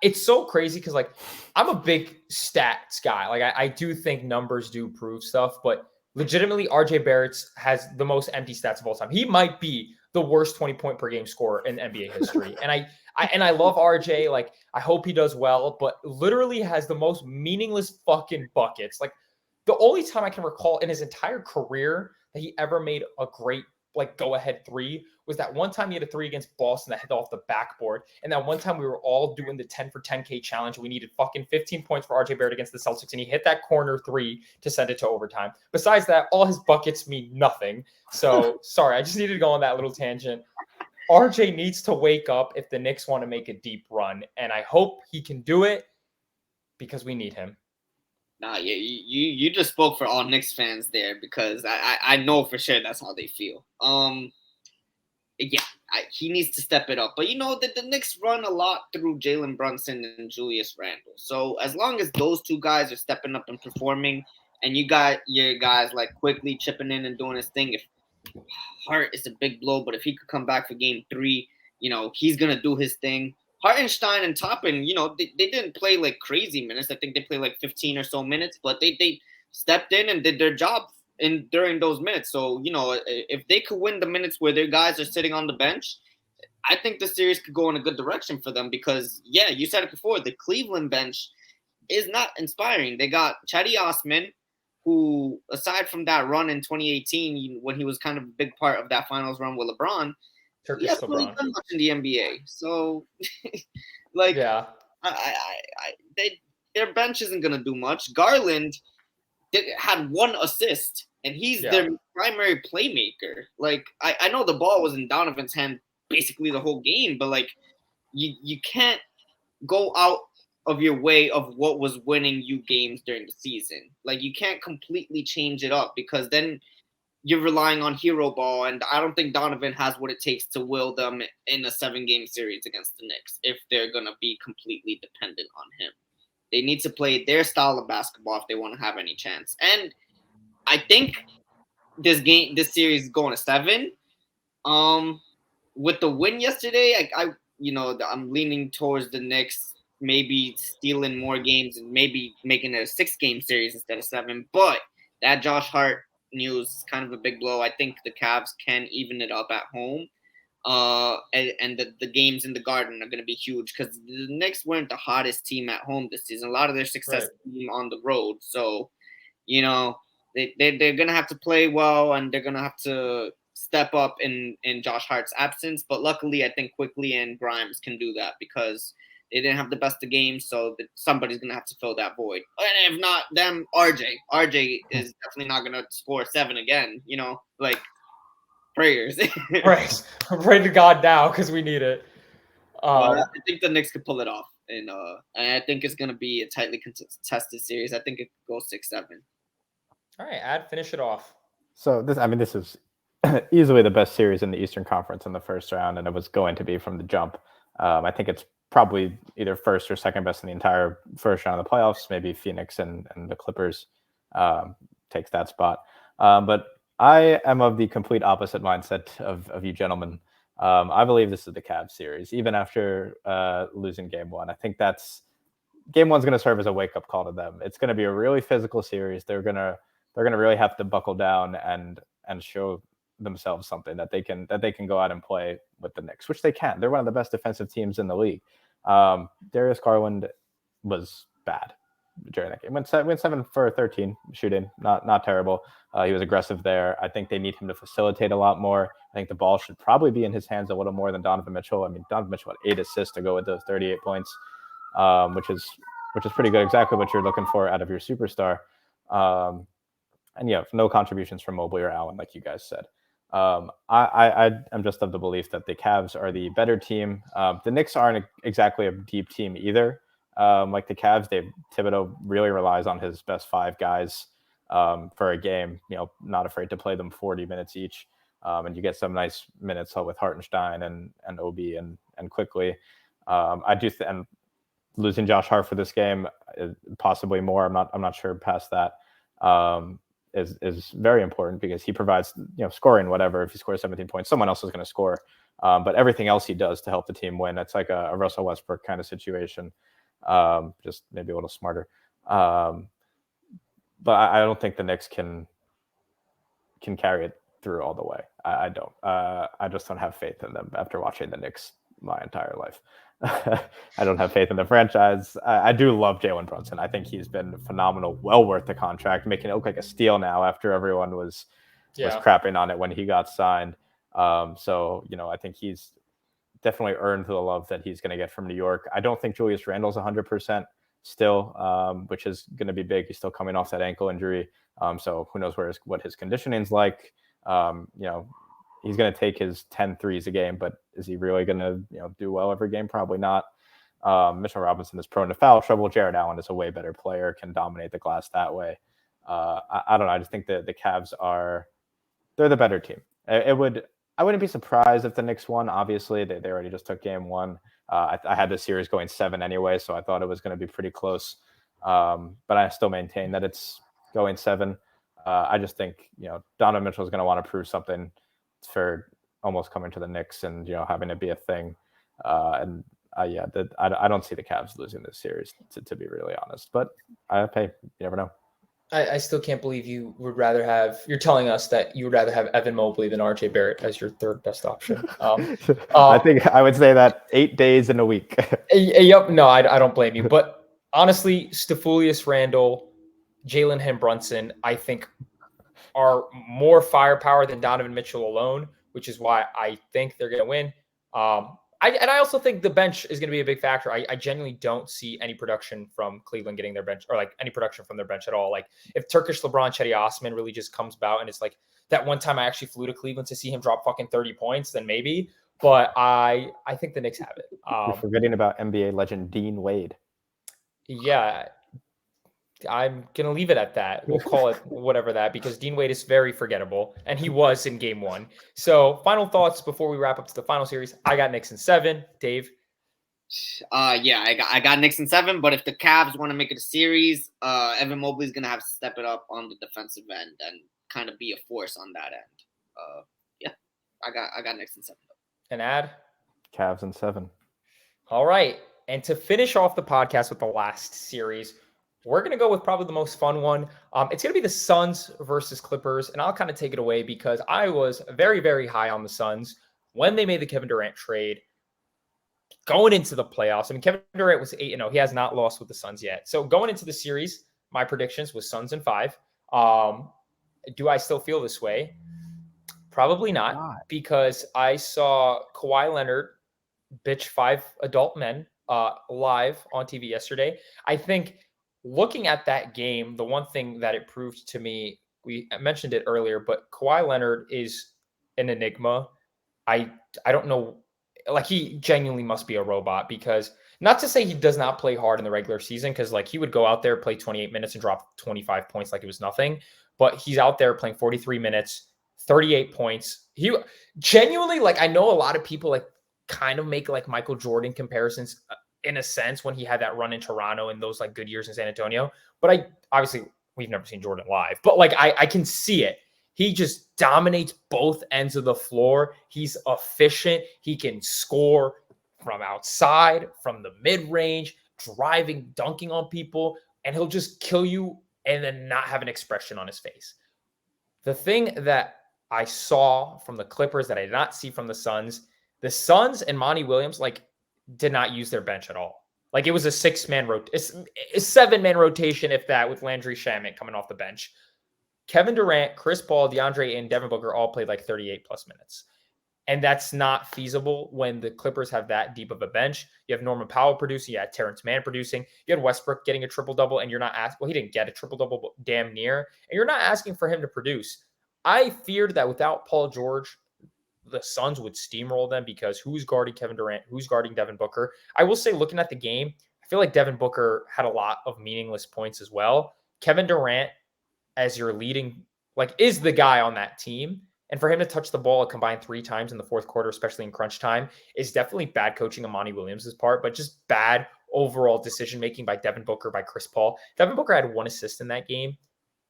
it's so crazy, because like I'm a big stats guy. Like I do think numbers do prove stuff, but legitimately RJ Barrett has the most empty stats of all time. He might be the worst 20-point per game scorer in NBA history. And I love RJ. Like, I hope he does well, but literally has the most meaningless fucking buckets. Like, the only time I can recall in his entire career that he ever made a great like go ahead three was that one time he had a three against Boston that hit off the backboard. And that one time we were all doing the 10 for 10K challenge. We needed fucking 15 points for RJ Barrett against the Celtics. And he hit that corner three to send it to overtime. Besides that, all his buckets mean nothing. So sorry, I just needed to go on that little tangent. RJ needs to wake up if the Knicks want to make a deep run. And I hope he can do it because we need him. Nah, you just spoke for all Knicks fans there, because I know for sure that's how they feel. Yeah, he needs to step it up. But the Knicks run a lot through Jalen Brunson and Julius Randle. So as long as those two guys are stepping up and performing, and you got your guys like quickly chipping in and doing his thing, if Hart is a big blow, but if he could come back for game 3, he's gonna do his thing. Hartenstein and Toppin, they didn't play like crazy minutes. I think they played like 15 or so minutes, but they stepped in and did their job during those minutes. So, if they could win the minutes where their guys are sitting on the bench, I think the series could go in a good direction for them because, yeah, you said it before, the Cleveland bench is not inspiring. They got Chetty Osman, who, aside from that run in 2018, when he was kind of a big part of that finals run with LeBron, he hasn't really done much in the NBA. So, yeah, their bench isn't gonna do much. Garland had 1 assist, and he's their primary playmaker. Like, I know the ball was in Donovan's hand basically the whole game, but like, you can't go out of your way of what was winning you games during the season. Like, you can't completely change it up because then you're relying on hero ball, and I don't think Donovan has what it takes to will them in a 7-game series against the Knicks if they're going to be completely dependent on him. They need to play their style of basketball if they want to have any chance. And I think this series is going to 7. With the win yesterday, I'm leaning towards the Knicks maybe stealing more games and maybe making it a 6-game series instead of 7. But that Josh Hart news is kind of a big blow. I think the Cavs can even it up at home. And the games in the Garden are going to be huge because the Knicks weren't the hottest team at home this season. A lot of their success came on the road. So, they're going to have to play well, and they're going to have to step up in Josh Hart's absence. But luckily, I think Quickly and Grimes can do that because they didn't have the best of games, so somebody's going to have to fill that void. And if not them, RJ. RJ is definitely not going to score 7 again, prayers. Pray to God now because we need it. I think the Knicks could pull it off. And I think it's going to be a tightly contested series. I think it goes 6-7. All right, finish it off. So this is easily the best series in the Eastern Conference in the first round, and it was going to be from the jump. I think it's probably either first or second best in the entire first round of the playoffs. Maybe Phoenix and the Clippers takes that spot. But I am of the complete opposite mindset of you gentlemen. I believe this is the Cavs series, even after losing game 1. I think game 1's going to serve as a wake up call to them. It's going to be a really physical series. They're going to really have to buckle down and show themselves something that they can go out and play with the Knicks, which they can. They're one of the best defensive teams in the league. Darius Garland was bad during that game. Went 7 for 13 shooting, not terrible. He was aggressive there. I think they need him to facilitate a lot more. I think the ball should probably be in his hands a little more than Donovan Mitchell. I mean, Donovan Mitchell had 8 assists to go with those 38 points, which is pretty good. Exactly what you're looking for out of your superstar. And no contributions from Mobley or Allen, like you guys said. I'm just of the belief that the Cavs are the better team. The Knicks aren't exactly a deep team either. Like the Cavs, Thibodeau really relies on his best 5 guys for a game. Not afraid to play them 40 minutes each, and you get some nice minutes with Hartenstein and Obi and Quickly. I do, and losing Josh Hart for this game, possibly more. I'm not sure past that. Is very important because he provides, scoring whatever. If he scores 17 points, someone else is going to score. But everything else he does to help the team win, it's like a Russell Westbrook kind of situation, just maybe a little smarter. But I don't think the Knicks can carry it through all the way. I don't. I just don't have faith in them after watching the Knicks my entire life. I don't have faith in the franchise. I do love Jalen Brunson. I think he's been phenomenal, well worth the contract, making it look like a steal now after everyone was was crapping on it when he got signed. So, I think he's definitely earned the love that he's going to get from New York. I don't think Julius Randle's 100% still, which is going to be big. He's still coming off that ankle injury. So who knows what his conditioning's like. He's going to take his 10 threes a game, but is he really going to, do well every game? Probably not. Mitchell Robinson is prone to foul trouble. Jared Allen is a way better player, can dominate the glass that way. I don't know. I just think that the Cavs they're the better team. I wouldn't be surprised if the Knicks won. Obviously, they already just took game one. I had the series going 7 anyway, so I thought it was going to be pretty close. But I still maintain that it's going 7. I just think, Donovan Mitchell is going to want to prove something for almost coming to the Knicks and, having it be a thing. I don't see the Cavs losing this series, to be really honest. But you never know. I still can't believe you're telling us that you would rather have Evan Mobley than RJ Barrett as your third best option. I think I would say that 8 days in a week. Yep. No, I don't blame you. But honestly, Stefulius Randle, Jalen Brunson, I think are more firepower than Donovan Mitchell alone, which is why I think they're going to win. I also think the bench is going to be a big factor. I genuinely don't see any production from Cleveland getting their bench, or like any production from their bench at all. Like if Turkish LeBron Cedi Osman really just comes about and it's like that one time I actually flew to Cleveland to see him drop fucking 30 points, then maybe. But I think the Knicks have it. You're forgetting about NBA legend Dean Wade. Yeah. I'm going to leave it at that. We'll call it whatever that, because Dean Wade is very forgettable, and he was in game 1. So final thoughts before we wrap up to the final series. I got Knicks in 7. Dave? I got Knicks in 7, but if the Cavs want to make it a series, Evan Mobley's going to have to step it up on the defensive end and kind of be a force on that end. I got Knicks in 7. An ad? Cavs in 7. All right. And to finish off the podcast with the last series, we're going to go with probably the most fun one. It's going to be the Suns versus Clippers, and I'll kind of take it away because I was very, very high on the Suns when they made the Kevin Durant trade going into the playoffs. I mean, Kevin Durant was 8-0. He has not lost with the Suns yet. So going into the series, my predictions was Suns in 5. Do I still feel this way? Probably not, because I saw Kawhi Leonard bitch 5 adult men live on TV yesterday. I think looking at that game, the one thing that it proved to me, I mentioned it earlier, but Kawhi Leonard is an enigma. I don't know, like he genuinely must be a robot, because not to say he does not play hard in the regular season, because like he would go out there, play 28 minutes and drop 25 points like it was nothing, but he's out there playing 43 minutes, 38 points. He genuinely, like, I know a lot of people like kind of make like Michael Jordan comparisons in a sense when he had that run in Toronto and those like good years in San Antonio. But obviously we've never seen Jordan live, but like I can see it. He just dominates both ends of the floor. He's efficient. He can score from outside, from the mid-range, driving, dunking on people, and he'll just kill you and then not have an expression on his face. The thing that I saw from the Clippers that I did not see from the Suns and Monty Williams, like, did not use their bench at all. Like it was a 6-man rotation, a 7-man rotation, if that, with Landry Shamet coming off the bench. Kevin Durant, Chris Paul, DeAndre, and Devin Booker all played like 38 plus minutes. And that's not feasible when the Clippers have that deep of a bench. You have Norman Powell producing, you had Terrence Mann producing, you had Westbrook getting a triple-double, and you're not asking, well, he didn't get a triple-double, but damn near, and you're not asking for him to produce. I feared that without Paul George, the Suns would steamroll them, because who's guarding Kevin Durant? Who's guarding Devin Booker? I will say, looking at the game, I feel like Devin Booker had a lot of meaningless points as well. Kevin Durant, as your leading, like, is the guy on that team. And for him to touch the ball a combined 3 times in the fourth quarter, especially in crunch time, is definitely bad coaching on Monty Williams' part, but just bad overall decision-making by Devin Booker, by Chris Paul. Devin Booker had 1 assist in that game.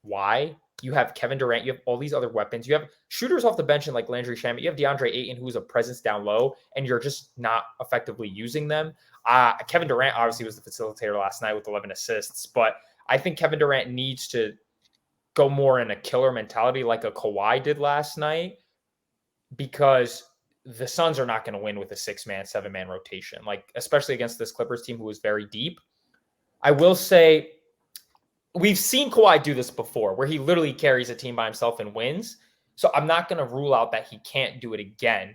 Why? You have Kevin Durant. You have all these other weapons. You have shooters off the bench and like Landry Shamet. You have DeAndre Ayton, who's a presence down low, and you're just not effectively using them. Kevin Durant obviously was the facilitator last night with 11 assists, but I think Kevin Durant needs to go more in a killer mentality like a Kawhi did last night, because the Suns are not going to win with a 6-man, 7-man rotation, like especially against this Clippers team who is very deep. I will say, we've seen Kawhi do this before, where he literally carries a team by himself and wins. So I'm not going to rule out that he can't do it again.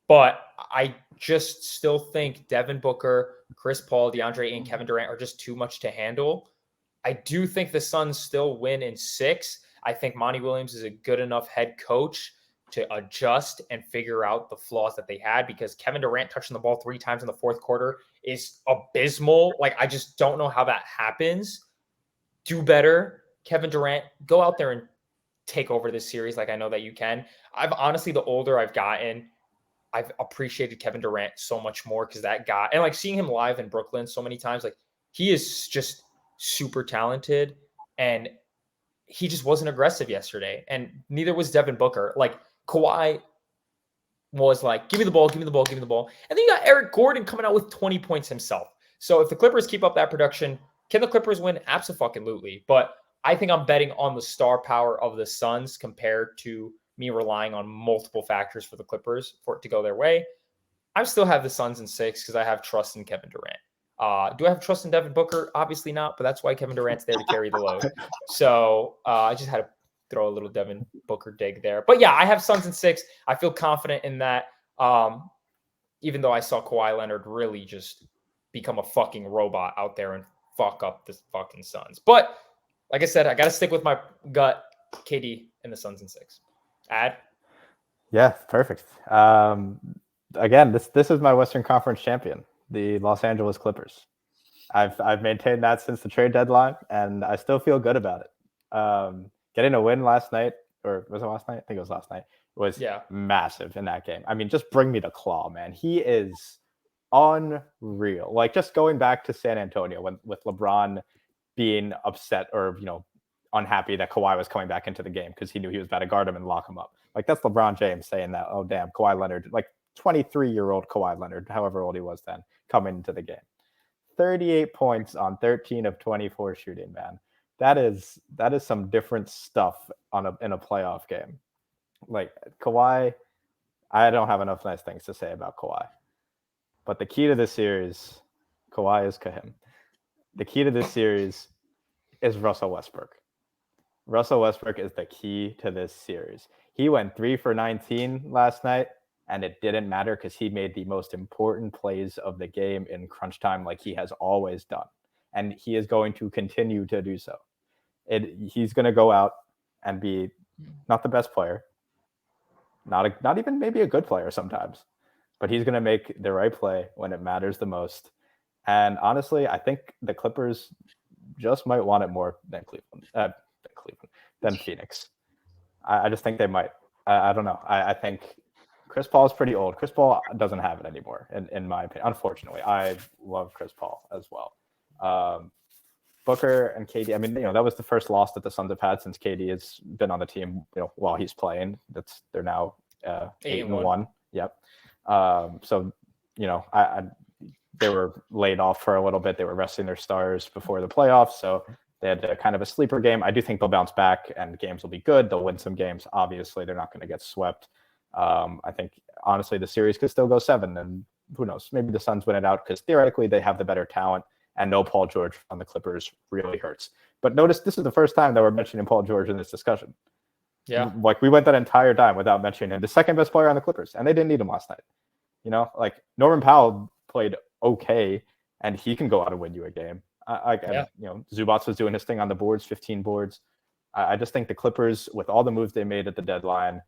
But I just still think Devin Booker, Chris Paul, DeAndre, and Kevin Durant are just too much to handle. I do think the Suns still win in 6. I think Monty Williams is a good enough head coach to adjust and figure out the flaws that they had, because Kevin Durant touching the ball 3 times in the fourth quarter is abysmal. Like, I just don't know how that happens. Do better, Kevin Durant. Go out there and take over this series like I know that you can. I've honestly, the older I've gotten, I've appreciated Kevin Durant so much more, because that guy, and like seeing him live in Brooklyn so many times, like he is just super talented, and he just wasn't aggressive yesterday, and neither was Devin Booker. Like Kawhi was like, give me the ball, give me the ball, give me the ball. And then you got Eric Gordon coming out with 20 points himself. So if the Clippers keep up that production, can the Clippers win? Absolutely. But I think I'm betting on the star power of the Suns compared to me relying on multiple factors for the Clippers for it to go their way. I still have the Suns in 6 because I have trust in Kevin Durant. Do I have trust in Devin Booker? Obviously not, but that's why Kevin Durant's there to carry the load. So I just had to throw a little Devin Booker dig there. But yeah, I have Suns in 6. I feel confident in that. Even though I saw Kawhi Leonard really just become a fucking robot out there and fuck up the fucking Suns. But like I said, I got to stick with my gut. KD and the Suns in 6. Add? Yeah, perfect. Again, this is my Western Conference champion, the Los Angeles Clippers. I've maintained that since the trade deadline, and I still feel good about it. Getting a win last night, or was it last night? I think it was last night. Was massive in that game. I mean, just bring me the claw, man. He is unreal. Like, just going back to San Antonio with LeBron being upset or unhappy that Kawhi was coming back into the game because he knew he was about to guard him and lock him up. Like, that's LeBron James saying that, oh damn, Kawhi Leonard, like 23-year-old Kawhi Leonard, however old he was then, coming into the game. 38 points on 13 of 24 shooting, man. That is some different stuff in a playoff game. Like, Kawhi, I don't have enough nice things to say about Kawhi. But the key to this series, Kawhi is Kahim. The key to this series is Russell Westbrook. Russell Westbrook is the key to this series. He went 3 for 19 last night, and it didn't matter because he made the most important plays of the game in crunch time, like he has always done. And he is going to continue to do so. He's going to go out and be not the best player, not even maybe a good player sometimes, but he's going to make the right play when it matters the most. And honestly, I think the Clippers just might want it more than than Phoenix. I just think they might. I don't know. I think Chris Paul is pretty old. Chris Paul doesn't have it anymore, in my opinion. Unfortunately, I love Chris Paul as well. Booker and KD. I mean, that was the first loss that the Suns have had since KD has been on the team. While he's playing, they're now 8-1. Yep. So they were laid off for a little bit. They were resting their stars before the playoffs, so they had kind of a sleeper game. I do think they'll bounce back and games will be good. They'll win some games. Obviously, they're not going to get swept. I think, honestly, the series could still go 7, and who knows? Maybe the Suns win it out because theoretically they have the better talent, and no Paul George on the Clippers really hurts. But notice this is the first time that we're mentioning Paul George in this discussion. Yeah. Like, we went that entire time without mentioning him, the second best player on the Clippers, and they didn't need him last night. Like, Norman Powell played okay, and he can go out and win you a game. Zubats was doing his thing on the boards, 15 boards. I just think the Clippers, with all the moves they made at the deadline,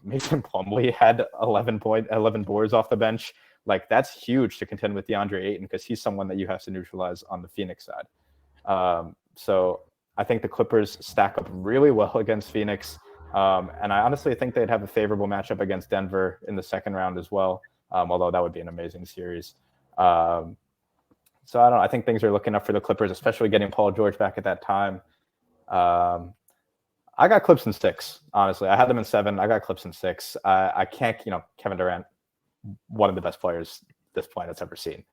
Mason Plumlee had 11 boards off the bench. Like, that's huge to contend with DeAndre Ayton because he's someone that you have to neutralize on the Phoenix side. So I think the Clippers stack up really well against Phoenix. And I honestly think they'd have a favorable matchup against Denver in the second round as well, although that would be an amazing series. So I don't know. I think things are looking up for the Clippers, especially getting Paul George back at that time. I got Clips in 6, honestly. I had them in 7. I got Clips in 6. I can't, Kevin Durant, one of the best players this planet's ever seen.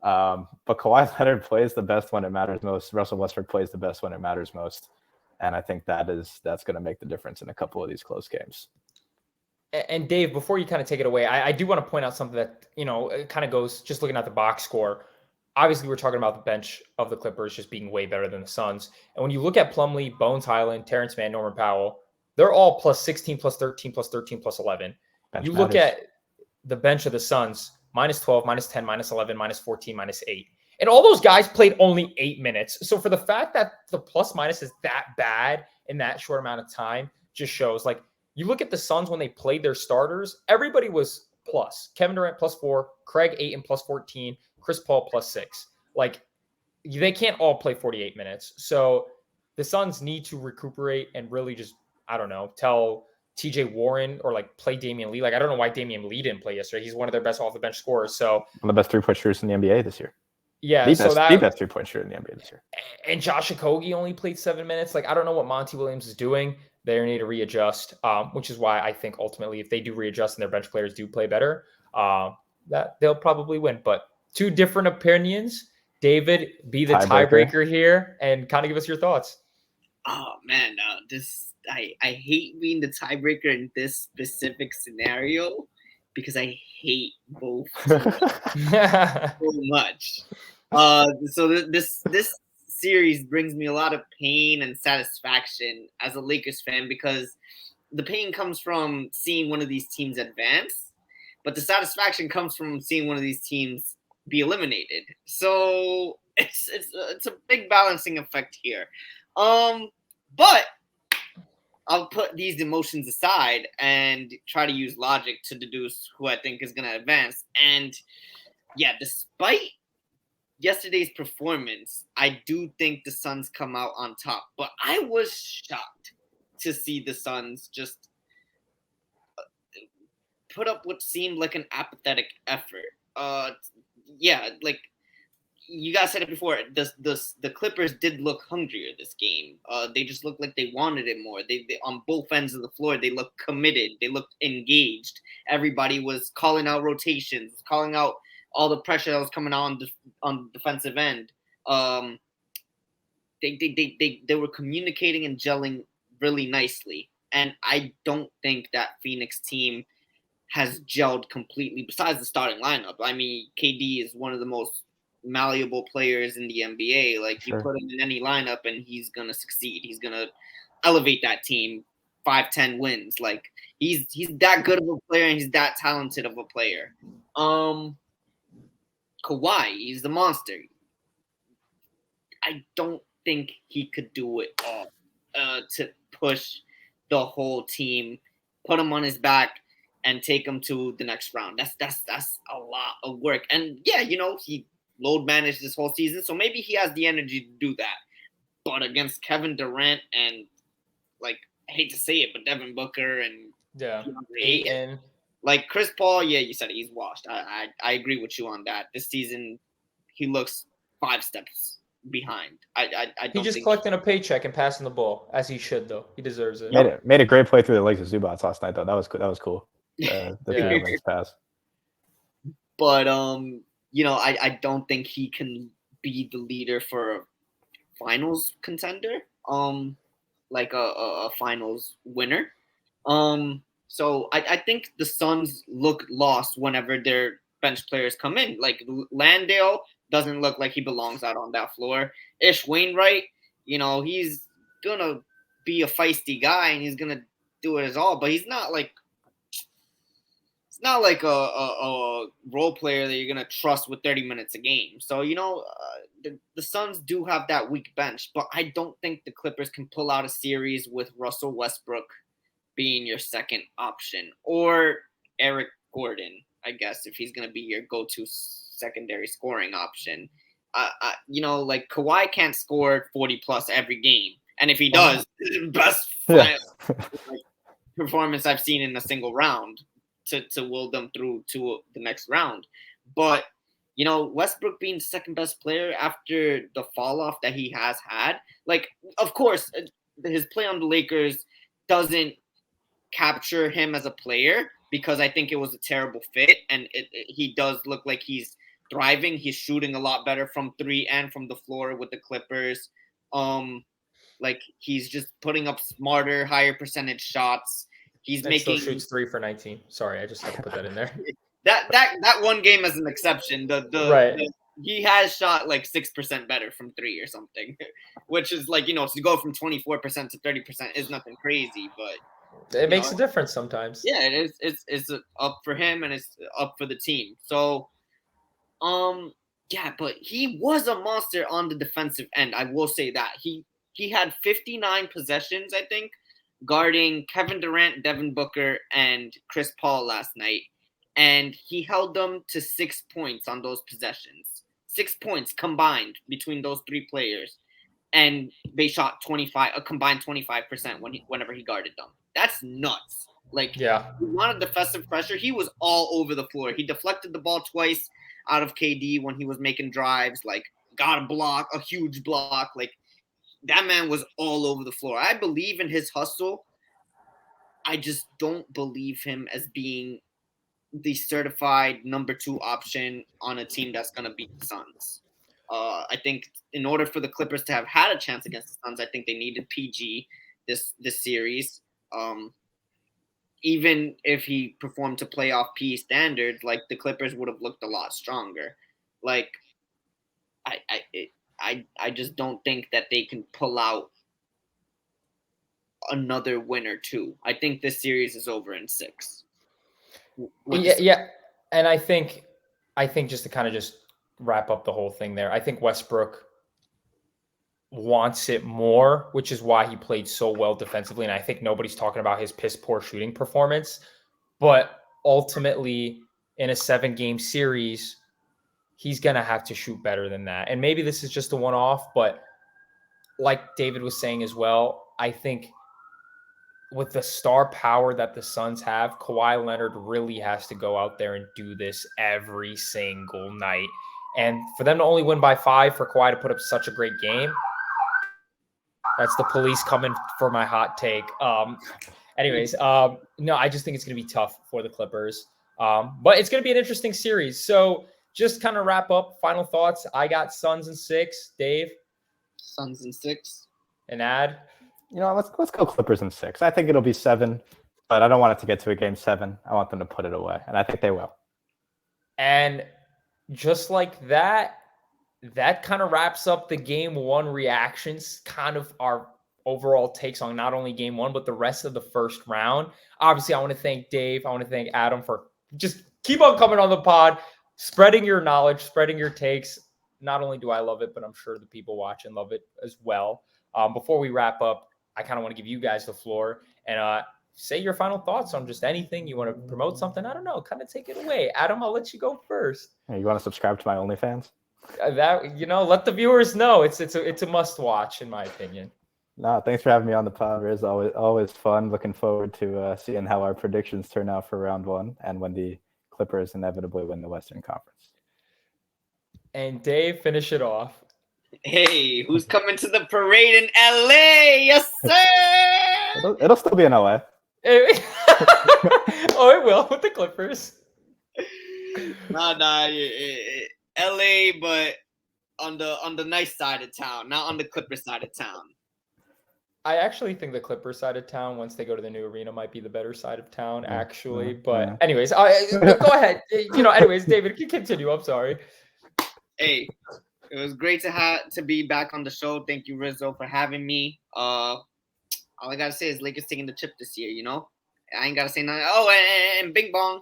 But Kawhi Leonard plays the best when it matters most. Russell Westbrook plays the best when it matters most. And I think that's going to make the difference in a couple of these close games. And Dave, before you kind of take it away, I do want to point out something that, it kind of goes just looking at the box score. Obviously, we're talking about the bench of the Clippers just being way better than the Suns. And when you look at Plumlee, Bones Highland, Terrence Mann, Norman Powell, they're all plus 16, plus 13, plus 13, plus 11. Bench You matters. look at the bench of the Suns, minus 12, minus 10, minus 11, minus 14, minus 8. And all those guys played only 8 minutes. So for the fact that the plus minus is that bad in that short amount of time just shows, like, you look at the Suns when they played their starters, everybody was plus. Kevin Durant plus 4, Craig 8 and plus 14, Chris Paul plus 6. Like, they can't all play 48 minutes. So the Suns need to recuperate and really just, I don't know, tell TJ Warren or like play Damian Lee. Like, I don't know why Damian Lee didn't play yesterday. He's one of their best off the bench scorers. So one of the best 3-point shooters in the NBA this year. Yeah, the so best 3-point shooter in the NBA this year. And Josh Okogie only played 7 minutes. Like, I don't know what Monty Williams is doing. They need to readjust, which is why I think ultimately if they do readjust and their bench players do play better, that they'll probably win. But two different opinions. David, be the tiebreaker here and kind of give us your thoughts. Oh man, I hate being the tiebreaker in this specific scenario because I hate both so much. So this series brings me a lot of pain and satisfaction as a Lakers fan because the pain comes from seeing one of these teams advance, but the satisfaction comes from seeing one of these teams be eliminated. So it's a big balancing effect here. But I'll put these emotions aside and try to use logic to deduce who I think is going to advance. And yeah, despite yesterday's performance, I do think the Suns come out on top. But I was shocked to see the Suns just put up what seemed like an apathetic effort. Yeah, like you guys said it before, the Clippers did look hungrier this game. They just looked like they wanted it more. They on both ends of the floor, they looked committed. They looked engaged. Everybody was calling out rotations, calling out all the pressure that was coming out on the defensive end. They were communicating and gelling really nicely. And I don't think that Phoenix team has gelled completely besides the starting lineup. I mean, KD is one of the most malleable players in the NBA. Like, sure, you put him in any lineup and he's going to succeed. He's going to elevate that team 5-10 wins. Like, he's that good of a player and he's that talented of a player. Kawhi, he's the monster. I don't think he could do it all to push the whole team, put him on his back, and take him to the next round. That's a lot of work. And yeah, you know, he load managed this whole season, so maybe he has the energy to do that. But against Kevin Durant and, like, I hate to say it, but Devin Booker and Ayton, like Chris Paul, yeah, you said it, he's washed. I agree with you on that. This season, he looks 5 steps behind. I don't just collecting a paycheck and passing the ball as he should, though. He deserves it. Made a great play through the legs of Zubats last night, though. That was cool. The legs pass. But you know, I don't think he can be the leader for a finals contender, like a finals winner. So I think the Suns look lost whenever their bench players come in. Like Landale doesn't look like he belongs out on that floor. Ish Wainwright, you know, he's gonna be a feisty guy and he's gonna do it as all, but he's not like a role player that you're going to trust with 30 minutes a game. So, you know, the Suns do have that weak bench, but I don't think the Clippers can pull out a series with Russell Westbrook being your second option, or Eric Gordon, I guess, if he's going to be your go-to secondary scoring option. You know, like Kawhi can't score 40-plus every game. And if he does, best performance I've seen in a single round to will them through to the next round. But, you know, Westbrook being second best player after the fall off that he has had, like, of course, his play on the Lakers doesn't capture him as a player because I think it was a terrible fit. And he does look like he's thriving. He's shooting a lot better from 3 and from the floor with the Clippers. Like, he's just putting up smarter, higher percentage shots. He's making still shoots 3 for 19. Sorry, I just had to put that in there. that one game as an exception. The he has shot like 6% better from 3 or something, which is like, to go from 24% to 30% is nothing crazy, but It makes a difference sometimes. yeah, it is. It's up for him and it's up for the team. So, yeah, but he was a monster on the defensive end. I will say that he had 59 possessions, I think, guarding Kevin Durant, Devin Booker, and Chris Paul last night, and he held them to 6 points on those possessions. 6 points combined between those 3 players, and they shot a combined 25% whenever he guarded them. That's nuts. Like, Yeah. he wanted defensive pressure. He was all over the floor. He deflected the ball twice out of KD when he was making drives. Like, got a huge block. Like, that man was all over the floor. I believe in his hustle. I just don't believe him as being the certified number 2 option on a team that's going to beat the Suns. I think in order for the Clippers to have had a chance against the Suns, I think they needed PG this series. Even if he performed to playoff P standards, like, the Clippers would have looked a lot stronger. Like, I just don't think that they can pull out another win or 2. I think this series is over in 6. Yeah. And I think just to kind of just wrap up the whole thing there, I think Westbrook wants it more, which is why he played so well defensively. And I think nobody's talking about his piss poor shooting performance, but ultimately in a 7-game series, he's going to have to shoot better than that. And maybe this is just a one-off, but like David was saying as well, I think with the star power that the Suns have, Kawhi Leonard really has to go out there and do this every single night. And for them to only win by 5, for Kawhi to put up such a great game, that's the police coming for my hot take. Anyways, no, I just think it's going to be tough for the Clippers. But it's going to be an interesting series. So just kind of wrap up, final thoughts. I got Suns in 6. Dave? Suns in 6. And Ad? Let's go Clippers in 6. I think it'll be 7, but I don't want it to get to a game 7. I want them to put it away, and I think they will. And just like that kind of wraps up the game 1 reactions, kind of our overall takes on not only game 1, but the rest of the first round. Obviously, I want to thank Dave. I want to thank Adam for just keep on coming on the pod, spreading your knowledge, spreading your takes. Not only do I love it, but I'm sure the people watching love it as well. Before we wrap up, I kind of want to give you guys the floor and say your final thoughts on just anything. You want to promote something? I don't know. Kind of take it away. Adam, I'll let you go first. Hey, you want to subscribe to my OnlyFans? Let the viewers know. It's a must watch, in my opinion. No, thanks for having me on the pod. It's always fun. Looking forward to seeing how our predictions turn out for round 1 and when the Clippers inevitably win the Western Conference. And Dave, finish it off. Hey, who's coming to the parade in LA? Yes, sir. It'll still be in LA. Oh, it will with the Clippers. Nah, LA, but on the nice side of town, not on the Clipper side of town. I actually think the Clippers side of town, once they go to the new arena, might be the better side of town, actually. But anyways, go ahead. Anyways, David, you continue. I'm sorry. Hey, it was great to be back on the show. Thank you, Rizzo, for having me. All I gotta say is Lakers taking the chip this year. I ain't gotta say nothing. Oh, and bing bong.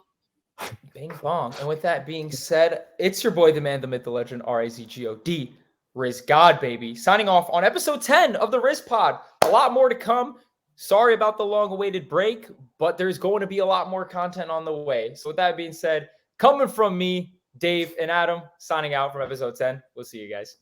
Bing bong. And with that being said, it's your boy, the man, the myth, the legend, RizGod, Riz God, baby. Signing off on episode 10 of the RizPod. A lot more to come. Sorry about the long-awaited break, but there's going to be a lot more content on the way. So with that being said, coming from me, Dave and Adam, signing out from episode 10. We'll see you guys.